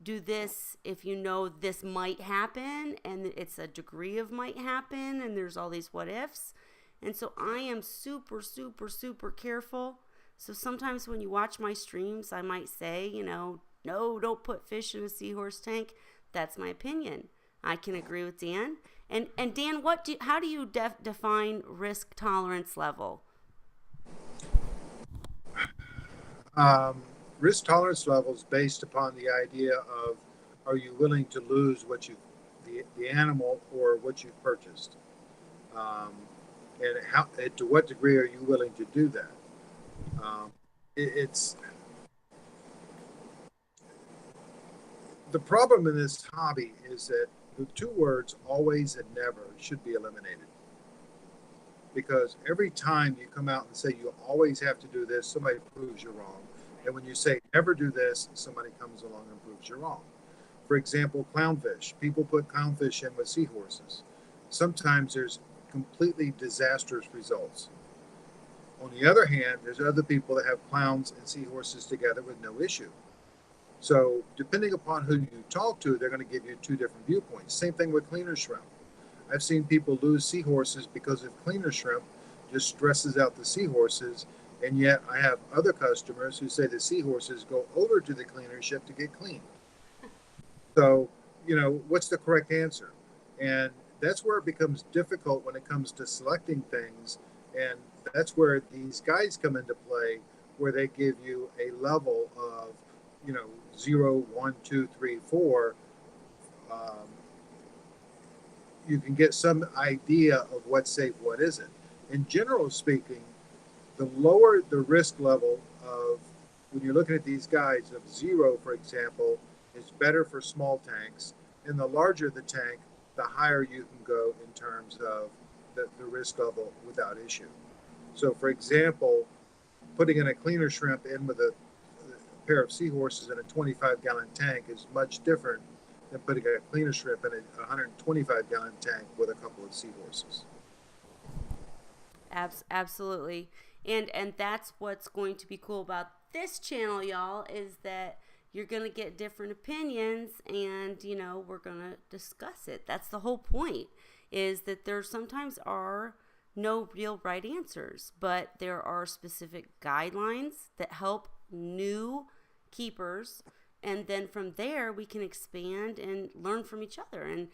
Speaker 1: do this if you know this might happen, and it's a degree of might happen, and there's all these what ifs? And so I am super, super, super careful. So sometimes when you watch my streams, I might say, you know, no, don't put fish in a seahorse tank. That's my opinion. I can agree with Dan. And Dan, how do you define risk tolerance level?
Speaker 6: Risk tolerance level is based upon the idea of, are you willing to lose the animal or what you purchased, and to what degree are you willing to do that? It's the problem in this hobby is that the two words always and never should be eliminated, because every time you come out and say you always have to do this, somebody proves you're wrong. And when you say never do this, somebody comes along and proves you're wrong. For example, clownfish. People put clownfish in with seahorses. Sometimes there's completely disastrous results. On the other hand, there's other people that have clowns and seahorses together with no issue. So depending upon who you talk to, they're going to give you two different viewpoints. Same thing with cleaner shrimp. I've seen people lose seahorses because of cleaner shrimp just stresses out the seahorses. And yet I have other customers who say the seahorses go over to the cleaner ship to get clean. So, you know, what's the correct answer? And that's where it becomes difficult when it comes to selecting things. And that's where these guides come into play, where they give you a level of, you know, 0, 1, 2, 3, 4. You can get some idea of what's safe, what isn't. In general speaking, the lower the risk level of, when you're looking at these guides, of 0, for example, is better for small tanks. And the larger the tank, the higher you can go in terms of the risk level without issue. So, for example, putting in a cleaner shrimp in with a pair of seahorses in a 25-gallon tank is much different than putting a cleaner shrimp in a 125-gallon tank with a couple of seahorses.
Speaker 1: Absolutely. And that's what's going to be cool about this channel, y'all, is that you're going to get different opinions, and, you know, we're going to discuss it. That's the whole point, is that there sometimes are no real right answers, but there are specific guidelines that help new keepers, and then from there we can expand and learn from each other and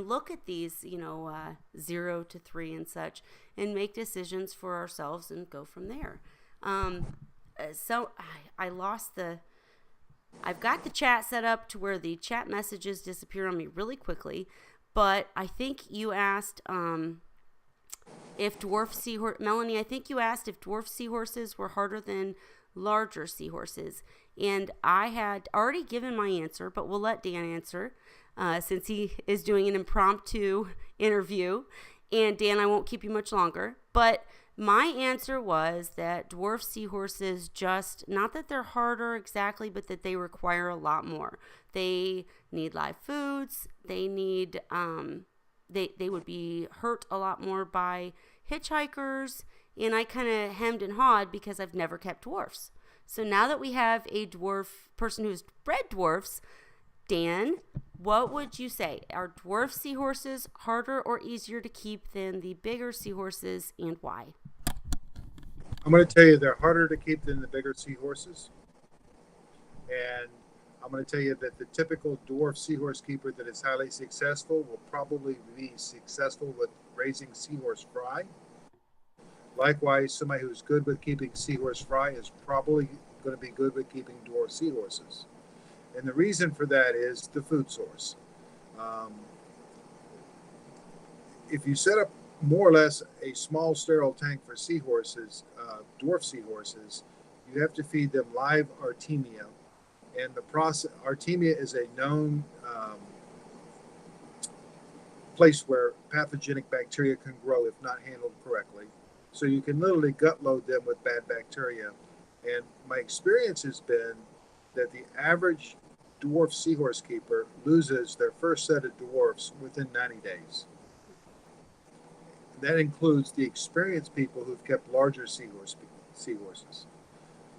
Speaker 1: look at these, you know, 0 to 3 and such, and make decisions for ourselves and go from there. So I've got the chat set up to where the chat messages disappear on me really quickly, but I think you asked if Melanie, I think you asked if dwarf seahorses were harder than larger seahorses, and I had already given my answer, but we'll let Dan answer since he is doing an impromptu interview. And Dan, I won't keep you much longer, but my answer was that dwarf seahorses, just not that they're harder exactly, but that they require a lot more. They need live foods. They need they would be hurt a lot more by hitchhikers. And I kind of hemmed and hawed because I've never kept dwarfs. So now that we have a dwarf person who's bred dwarfs, Dan, what would you say? Are dwarf seahorses harder or easier to keep than the bigger seahorses, and why?
Speaker 6: I'm going to tell you they're harder to keep than the bigger seahorses. And I'm going to tell you that the typical dwarf seahorse keeper that is highly successful will probably be successful with raising seahorse fry. Likewise, somebody who's good with keeping seahorse fry is probably going to be good with keeping dwarf seahorses. And the reason for that is the food source. If you set up more or less a small sterile tank for seahorses, dwarf seahorses, you have to feed them live Artemia. And the process, Artemia is a known place where pathogenic bacteria can grow if not handled correctly. So you can literally gut load them with bad bacteria. And my experience has been that the average dwarf seahorse keeper loses their first set of dwarfs within 90 days. That includes the experienced people who've kept larger seahorses.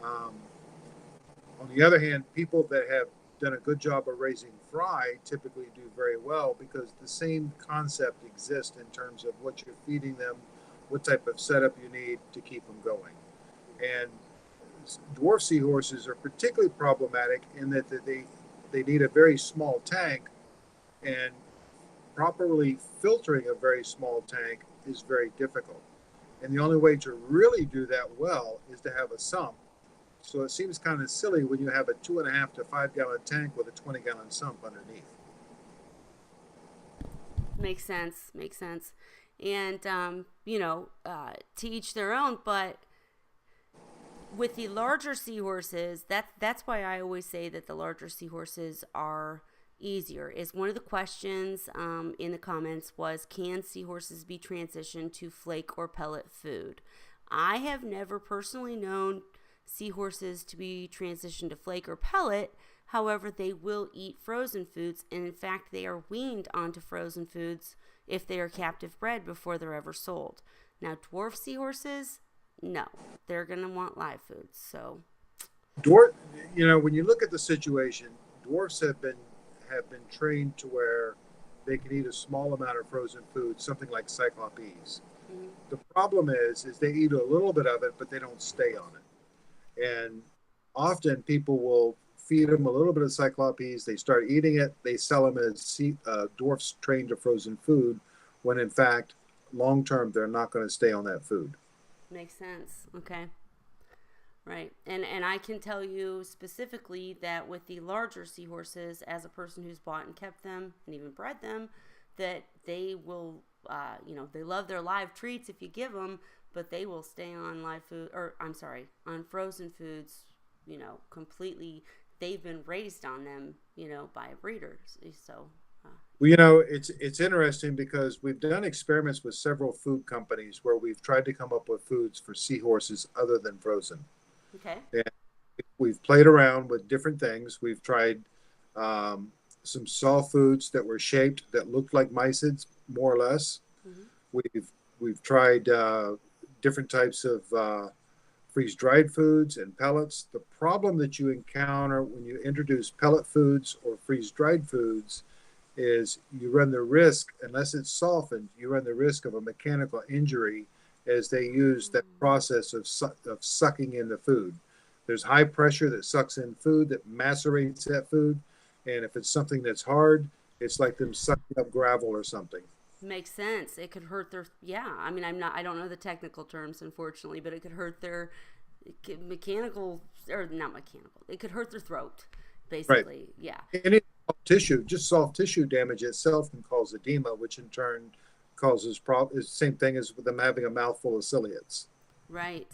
Speaker 6: On the other hand, people that have done a good job of raising fry typically do very well because the same concept exists in terms of what you're feeding them, what type of setup you need to keep them going. And dwarf seahorses are particularly problematic in that they need a very small tank, and properly filtering a very small tank is very difficult. And the only way to really do that well is to have a sump. So it seems kind of silly when you have a 2.5 to 5 gallon tank with a 20-gallon sump underneath.
Speaker 1: Makes sense. Makes sense. And, to each their own, but with the larger seahorses, that's why I always say that the larger seahorses are easier. Is one of the questions in the comments was, can seahorses be transitioned to flake or pellet food? I have never personally known seahorses to be transitioned to flake or pellet. However, they will eat frozen foods, and in fact, they are weaned onto frozen foods if they are captive bred before they're ever sold. Now, dwarf seahorses, no, they're going to want live foods. So,
Speaker 6: when you look at the situation, dwarfs have been trained to where they can eat a small amount of frozen food, something like cyclopes. Mm-hmm. The problem is they eat a little bit of it, but they don't stay on it. And often people will feed them a little bit of cyclopes, they start eating it, they sell them as dwarfs trained to frozen food, when in fact, long term, they're not going to stay on that food.
Speaker 1: Makes sense. Okay. Right. And I can tell you specifically that with the larger seahorses, as a person who's bought and kept them and even bred them, that they will, they love their live treats if you give them, but they will stay on on frozen foods, completely. They've been raised on them, by breeders. So,
Speaker 6: well, it's interesting because we've done experiments with several food companies where we've tried to come up with foods for seahorses other than frozen.
Speaker 1: Okay.
Speaker 6: And we've played around with different things. We've tried some soft foods that were shaped that looked like mysids, more or less. Mm-hmm. We've tried different types of freeze-dried foods and pellets. The problem that you encounter when you introduce pellet foods or freeze-dried foods is you run the risk, unless it's softened, you run the risk of a mechanical injury as they use that process of sucking in the food. There's high pressure that sucks in food, that macerates that food. And if it's something that's hard, it's like them sucking up gravel or something.
Speaker 1: Makes sense. It could hurt their, I don't know the technical terms, unfortunately, but it could hurt their it could hurt their throat, basically. Right. Yeah.
Speaker 6: And soft tissue damage itself can cause edema, which in turn causes problems. Same thing as with them having a mouthful of ciliates.
Speaker 1: Right.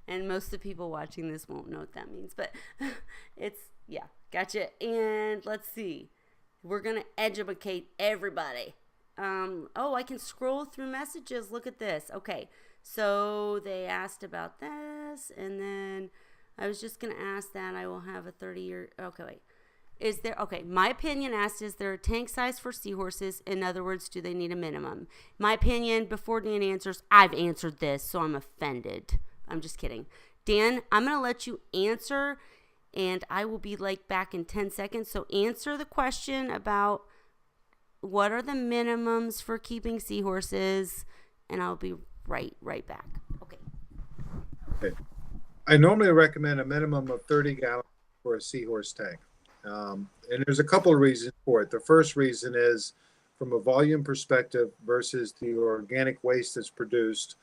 Speaker 1: And most of the people watching this won't know what that means, but gotcha. And let's see. We're going to educate everybody. I can scroll through messages. Look at this. Okay. So they asked about this, and then I was just going to ask that I will have a 30-year. Okay, wait. My opinion asked, is there a tank size for seahorses? In other words, do they need a minimum? My opinion, before Dan answers, I've answered this, so I'm offended. I'm just kidding. Dan, I'm going to let you answer, and I will be back in 10 seconds. So answer the question about what are the minimums for keeping seahorses, and I'll be right back. Okay.
Speaker 6: I normally recommend a minimum of 30 gallons for a seahorse tank. And there's a couple of reasons for it. The first reason is from a volume perspective versus the organic waste that's produced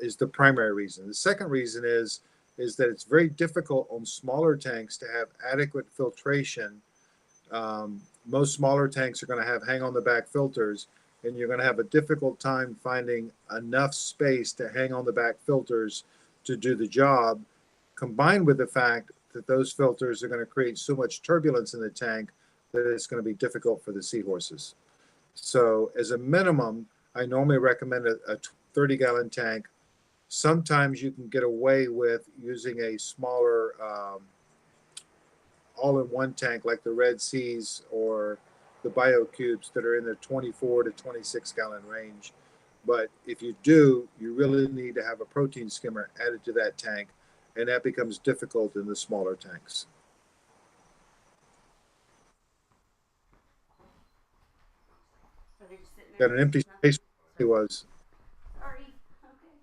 Speaker 6: is the primary reason. The second reason is that it's very difficult on smaller tanks to have adequate filtration. Most smaller tanks are going to have hang on the back filters, and you're going to have a difficult time finding enough space to hang on the back filters to do the job, combined with the fact that those filters are going to create so much turbulence in the tank that it's going to be difficult for the seahorses. So as a minimum, I normally recommend a 30-gallon tank. Sometimes you can get away with using a smaller all-in-one tank like the Red Seas or the BioCubes that are in the 24 to 26-gallon range. But if you do, you really need to have a protein skimmer added to that tank, and that becomes difficult in the smaller tanks.
Speaker 1: Are they just sitting there?
Speaker 6: Got an empty space. It was.
Speaker 1: Sorry. Okay.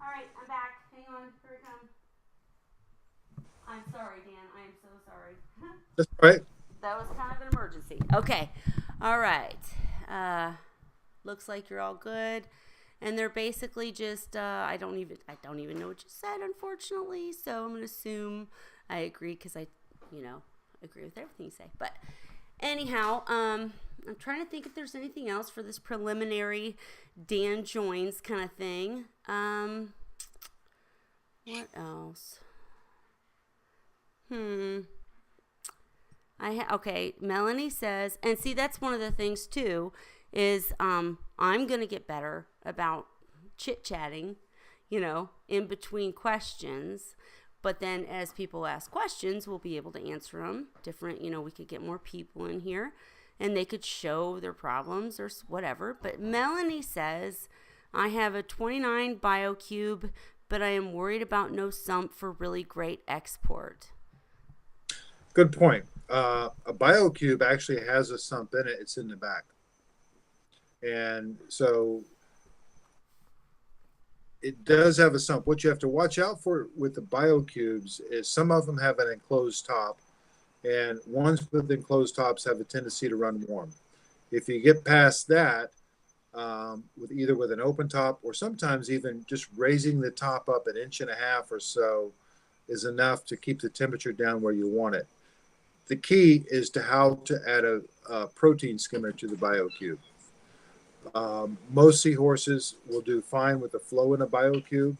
Speaker 1: All right, I'm back. Hang on. Here I come. I'm sorry, Dan. I am so sorry.
Speaker 6: That's right.
Speaker 1: That was kind of an emergency. Okay. All right. Looks like you're all good. And they're basically just I don't even know what you said, unfortunately. So I'm gonna assume I agree because I agree with everything you say. But anyhow, I'm trying to think if there's anything else for this preliminary Dan joins kind of thing. What else? Okay, Melanie says, and see, that's one of the things too, is I'm going to get better about chit-chatting, in between questions. But then as people ask questions, we'll be able to answer them different. We could get more people in here and they could show their problems or whatever. But Melanie says, I have a 29 BioCube, but I am worried about no sump for really great export.
Speaker 6: Good point. A BioCube actually has a sump in it. It's in the back. And so it does have a sump. What you have to watch out for with the BioCubes is some of them have an enclosed top, and ones with enclosed tops have a tendency to run warm. If you get past that, with an open top, or sometimes even just raising the top up 1.5 inches or so is enough to keep the temperature down where you want it. The key is to how to add a protein skimmer to the BioCube. Most seahorses will do fine with the flow in a BioCube.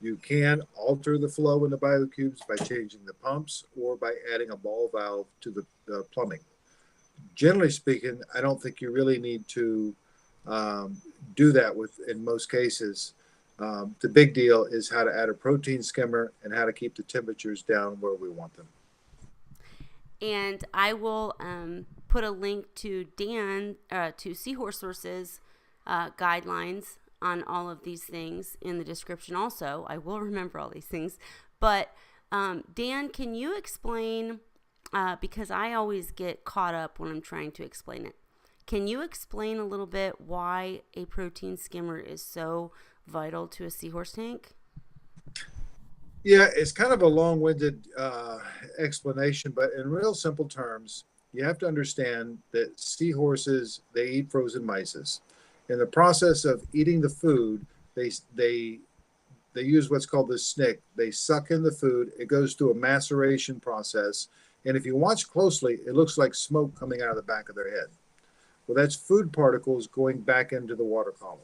Speaker 6: You can alter the flow in the BioCubes by changing the pumps or by adding a ball valve to the plumbing. Generally speaking, I don't think you really need to do that in most cases. The big deal is how to add a protein skimmer and how to keep the temperatures down where we want them.
Speaker 1: And I will put a link to to Seahorse Source's guidelines on all of these things in the description also. I will remember all these things. But Dan, can you explain, because I always get caught up when I'm trying to explain it. Can you explain a little bit why a protein skimmer is so vital to a seahorse tank?
Speaker 6: Yeah, it's kind of a long-winded explanation, but in real simple terms, you have to understand that seahorses, they eat frozen mysis. In the process of eating the food, they use what's called the snick. They suck in the food. It goes through a maceration process, and if you watch closely, it looks like smoke coming out of the back of their head. Well, that's food particles going back into the water column.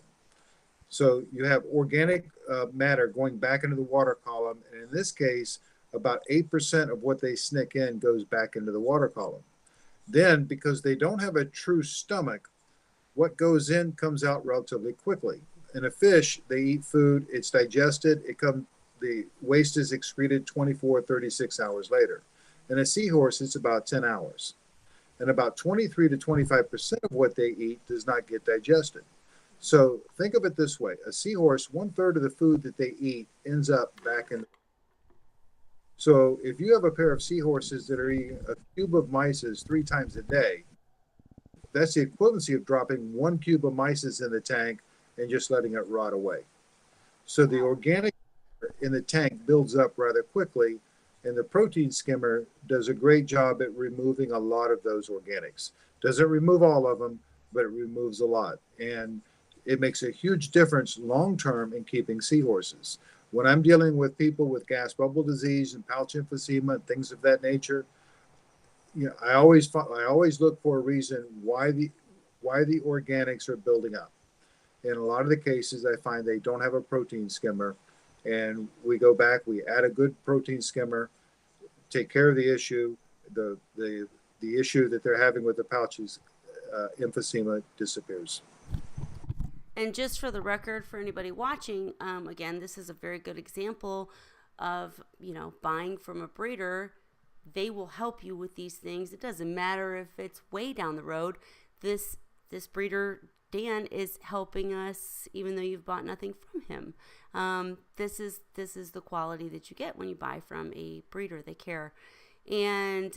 Speaker 6: So you have organic matter going back into the water column, and in this case, about 8% of what they snick in goes back into the water column. Then, because they don't have a true stomach, what goes in comes out relatively quickly. In a fish, they eat food, it's digested, the waste is excreted 24, 36 hours later. In a seahorse, it's about 10 hours. And about 23 to 25% of what they eat does not get digested. So think of it this way. A seahorse, 1/3 of the food that they eat ends up back in. So if you have a pair of seahorses that are eating a cube of mysis 3 times a day, that's the equivalency of dropping 1 cube of mysis in the tank and just letting it rot away. So the organic in the tank builds up rather quickly, and the protein skimmer does a great job at removing a lot of those organics. Doesn't remove all of them, but it removes a lot. And it makes a huge difference long-term in keeping seahorses. When I'm dealing with people with gas bubble disease and pouch emphysema and things of that nature, I always look for a reason why why the organics are building up. In a lot of the cases, I find they don't have a protein skimmer, and we go back, we add a good protein skimmer, take care of the issue, the issue that they're having with the pouches, emphysema disappears.
Speaker 1: And just for the record, for anybody watching, again, this is a very good example of, buying from a breeder. They will help you with these things. It doesn't matter if it's way down the road. This breeder, Dan, is helping us, even though you've bought nothing from him. This is the quality that you get when you buy from a breeder. They care. And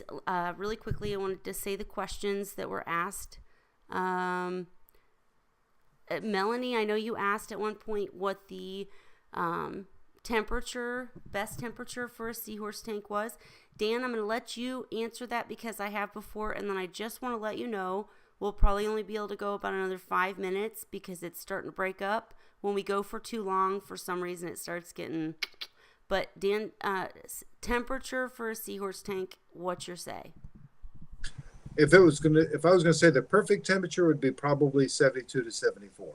Speaker 1: really quickly, I wanted to say the questions that were asked. Melanie, I know you asked at one point what the best temperature for a seahorse tank was. Dan, I'm going to let you answer that because I have before, and then I just want to let you know we'll probably only be able to go about another 5 minutes because it's starting to break up. When we go for too long, for some reason, it starts getting... But Dan, temperature for a seahorse tank, what's your say?
Speaker 6: If I was gonna say the perfect temperature would be probably 72 to 74.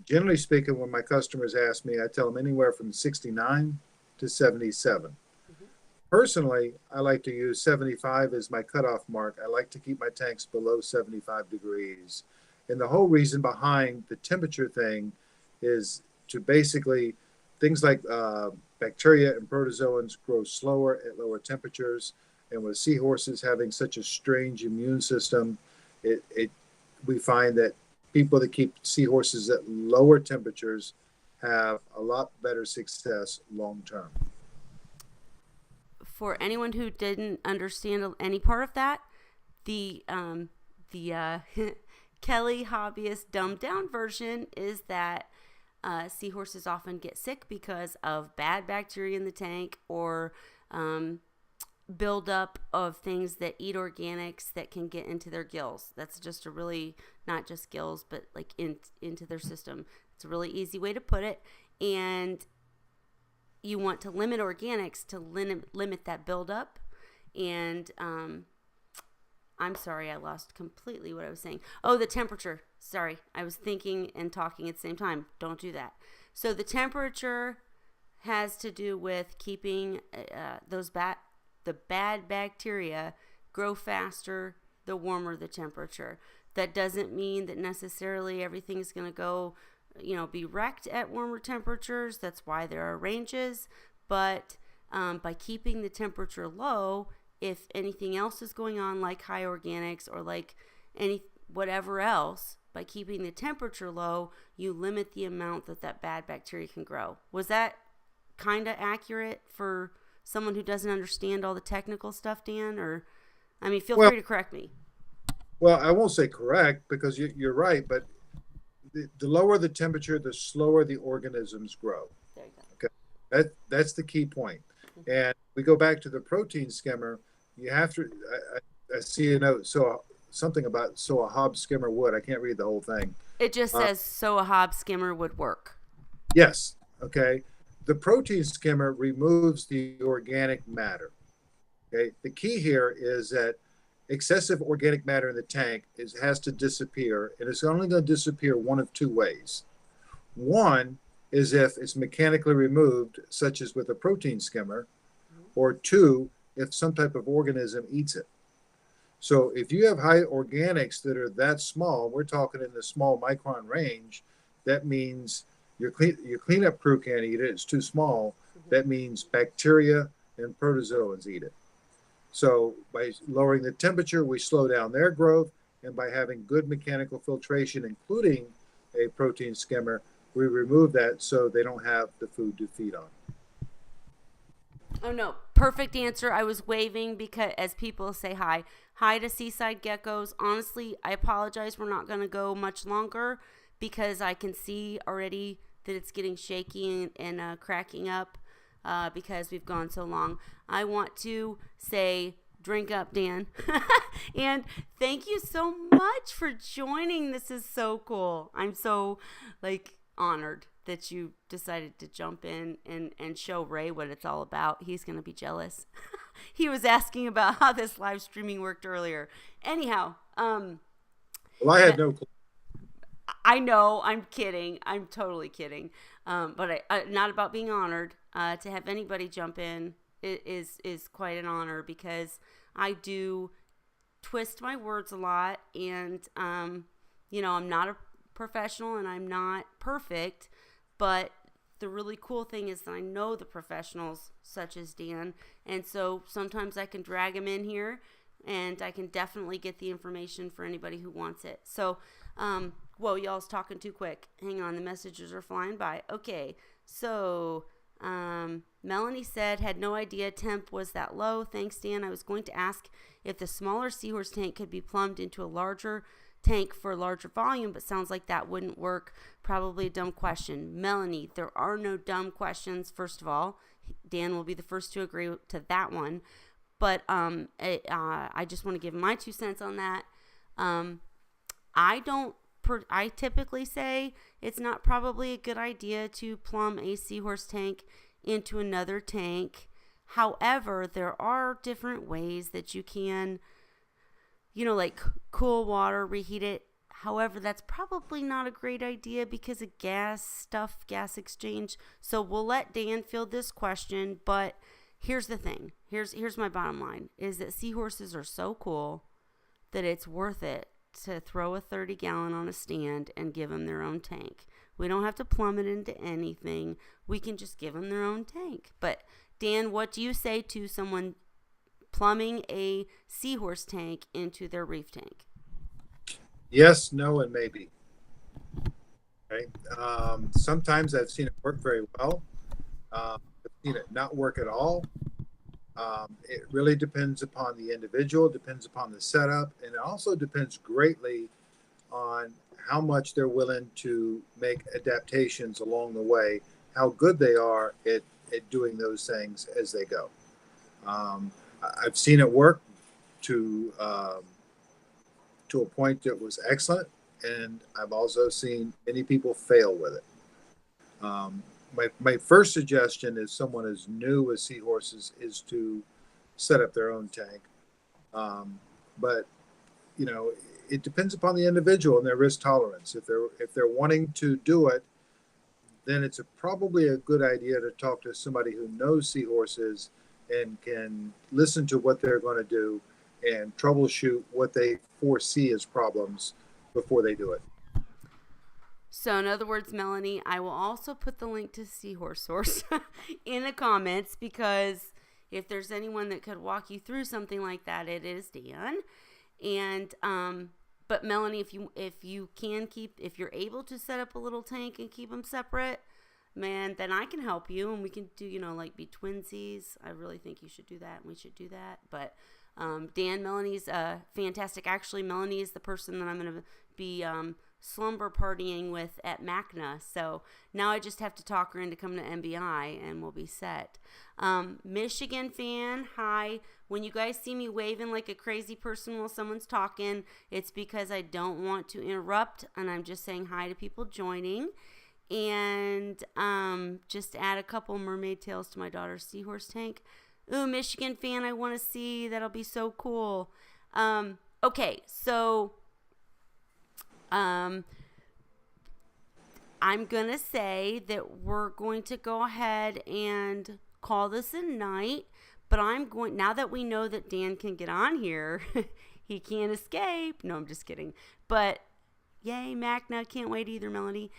Speaker 6: Generally speaking, when my customers ask me, I tell them anywhere from 69 to 77. Mm-hmm. Personally, I like to use 75 as my cutoff mark. I like to keep my tanks below 75 degrees. And the whole reason behind the temperature thing is to basically, things like bacteria and protozoans grow slower at lower temperatures. And with seahorses having such a strange immune system, we find that people that keep seahorses at lower temperatures have a lot better success long term.
Speaker 1: For anyone who didn't understand any part of that, the Kelly Hobbyist dumbed down version is that seahorses often get sick because of bad bacteria in the tank or buildup of things that eat organics that can get into their gills. That's just a really, not just gills, but like into their system. It's a really easy way to put it. And you want to limit organics to limit that buildup. And I'm sorry, I lost completely what I was saying. Oh, the temperature. Sorry, I was thinking and talking at the same time. Don't do that. So the temperature has to do with keeping the bad bacteria grow faster the warmer the temperature. That doesn't mean that necessarily everything is going to go, be wrecked at warmer temperatures. That's why there are ranges. But by keeping the temperature low, if anything else is going on, like high organics or like whatever else, by keeping the temperature low, you limit the amount that bad bacteria can grow. Was that kind of accurate for someone who doesn't understand all the technical stuff, Dan? Or, feel free to correct me.
Speaker 6: Well, I won't say correct because you're right, but the lower the temperature, the slower the organisms grow.
Speaker 1: There you go.
Speaker 6: Okay, that's the key point. Mm-hmm. And we go back to the protein skimmer. You have to. I see a note. So something about a Hobbs skimmer would. I can't read the whole thing.
Speaker 1: It just says so a Hobbs skimmer would work.
Speaker 6: Yes. Okay. The protein skimmer removes the organic matter. Okay. The key here is that excessive organic matter in the tank has to disappear, and it's only going to disappear one of two ways. One is if it's mechanically removed, such as with a protein skimmer, or two, if some type of organism eats it. So if you have high organics that are that small, we're talking in the small micron range, that means your cleanup crew can't eat it. It's too small. That means bacteria and protozoans eat it. So by lowering the temperature, we slow down their growth. And by having good mechanical filtration, including a protein skimmer, we remove that so they don't have the food to feed on.
Speaker 1: Oh, no. Perfect answer. I was waving because as people say hi. Hi to Seaside Geckos. Honestly, I apologize. We're not going to go much longer because I can see already that it's getting shaky and cracking up because we've gone so long. I want to say drink up, Dan. And thank you so much for joining. This is so cool. I'm so honored that you decided to jump in and show Ray what it's all about. He's going to be jealous. He was asking about how this live streaming worked earlier. Anyhow,
Speaker 6: Well, I had no clue.
Speaker 1: I know, I'm kidding. I'm totally kidding. But not about being honored. To have anybody jump in is quite an honor, because I do twist my words a lot, and I'm not a professional and I'm not perfect, but the really cool thing is that I know the professionals such as Dan, and so sometimes I can drag him in here, and I can definitely get the information for anybody who wants it. So, whoa, y'all's talking too quick. Hang on, the messages are flying by. Okay, so Melanie said, had no idea temp was that low. Thanks, Dan. I was going to ask if the smaller seahorse tank could be plumbed into a larger tank for a larger volume, but sounds like that wouldn't work. Probably a dumb question. Melanie, there are no dumb questions. First of all, Dan will be the first to agree to that one. But I just want to give my 2 cents on that. I typically say it's not probably a good idea to plumb a seahorse tank into another tank. However, there are different ways that you can, like cool water, reheat it. However, that's probably not a great idea because of gas exchange. So we'll let Dan field this question, but here's the thing. Here's my bottom line, is that seahorses are so cool that it's worth it to throw a 30-gallon on a stand and give them their own tank. We don't have to plumb it into anything. We can just give them their own tank. But Dan, what do you say to someone plumbing a seahorse tank into their reef tank?
Speaker 6: Yes, no, and maybe. Okay. Sometimes I've seen it work very well. I've seen it not work at all. It really depends upon the individual, depends upon the setup, and it also depends greatly on how much they're willing to make adaptations along the way, how good they are at doing those things as they go. I've seen it work to a point that was excellent, and I've also seen many people fail with it. My first suggestion is someone as new as seahorses is to set up their own tank. But it depends upon the individual and their risk tolerance. If they're wanting to do it, then it's probably a good idea to talk to somebody who knows seahorses and can listen to what they're going to do and troubleshoot what they foresee as problems before they do it.
Speaker 1: So in other words, Melanie, I will also put the link to Seahorse Source in the comments, because if there's anyone that could walk you through something like that, it is Dan. And but Melanie, if you're able to set up a little tank and keep them separate, man, then I can help you, and we can do like be twinsies. I really think you should do that, and we should do that. But Dan, Melanie's fantastic. Actually, Melanie is the person that I'm going to be slumber partying with at MACNA. So now I just have to talk her into coming to MBI, and we'll be set. Michigan fan, hi. When you guys see me waving like a crazy person while someone's talking, it's because I don't want to interrupt, and I'm just saying hi to people joining. And just add a couple mermaid tails to my daughter's seahorse tank. Ooh, Michigan fan, I want to see. That'll be so cool. Okay, so I'm going to say that we're going to go ahead and call this a night. But now that we know that Dan can get on here, he can't escape. No, I'm just kidding. But yay, MACNA. Can't wait either, Melanie.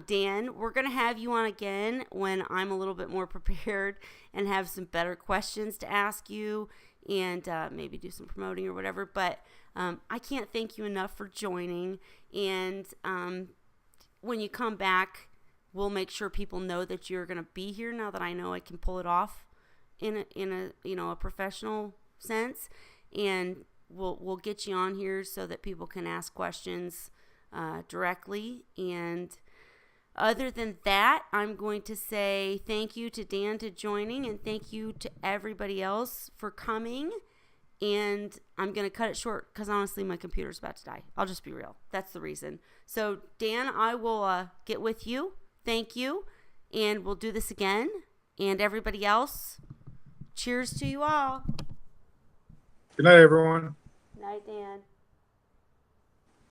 Speaker 1: Dan, we're going to have you on again when I'm a little bit more prepared and have some better questions to ask you, and maybe do some promoting or whatever. But I can't thank you enough for joining. And when you come back, we'll make sure people know that you're going to be here, now that I know I can pull it off in a professional sense. And we'll get you on here so that people can ask questions directly. And other than that, I'm going to say thank you to Dan to joining, and thank you to everybody else for coming. And I'm going to cut it short because honestly my computer's about to die. I'll just be real. That's the reason. So Dan, I will get with you. Thank you. And we'll do this again. And everybody else, cheers to you all.
Speaker 6: Good night, everyone.
Speaker 1: Night, Dan.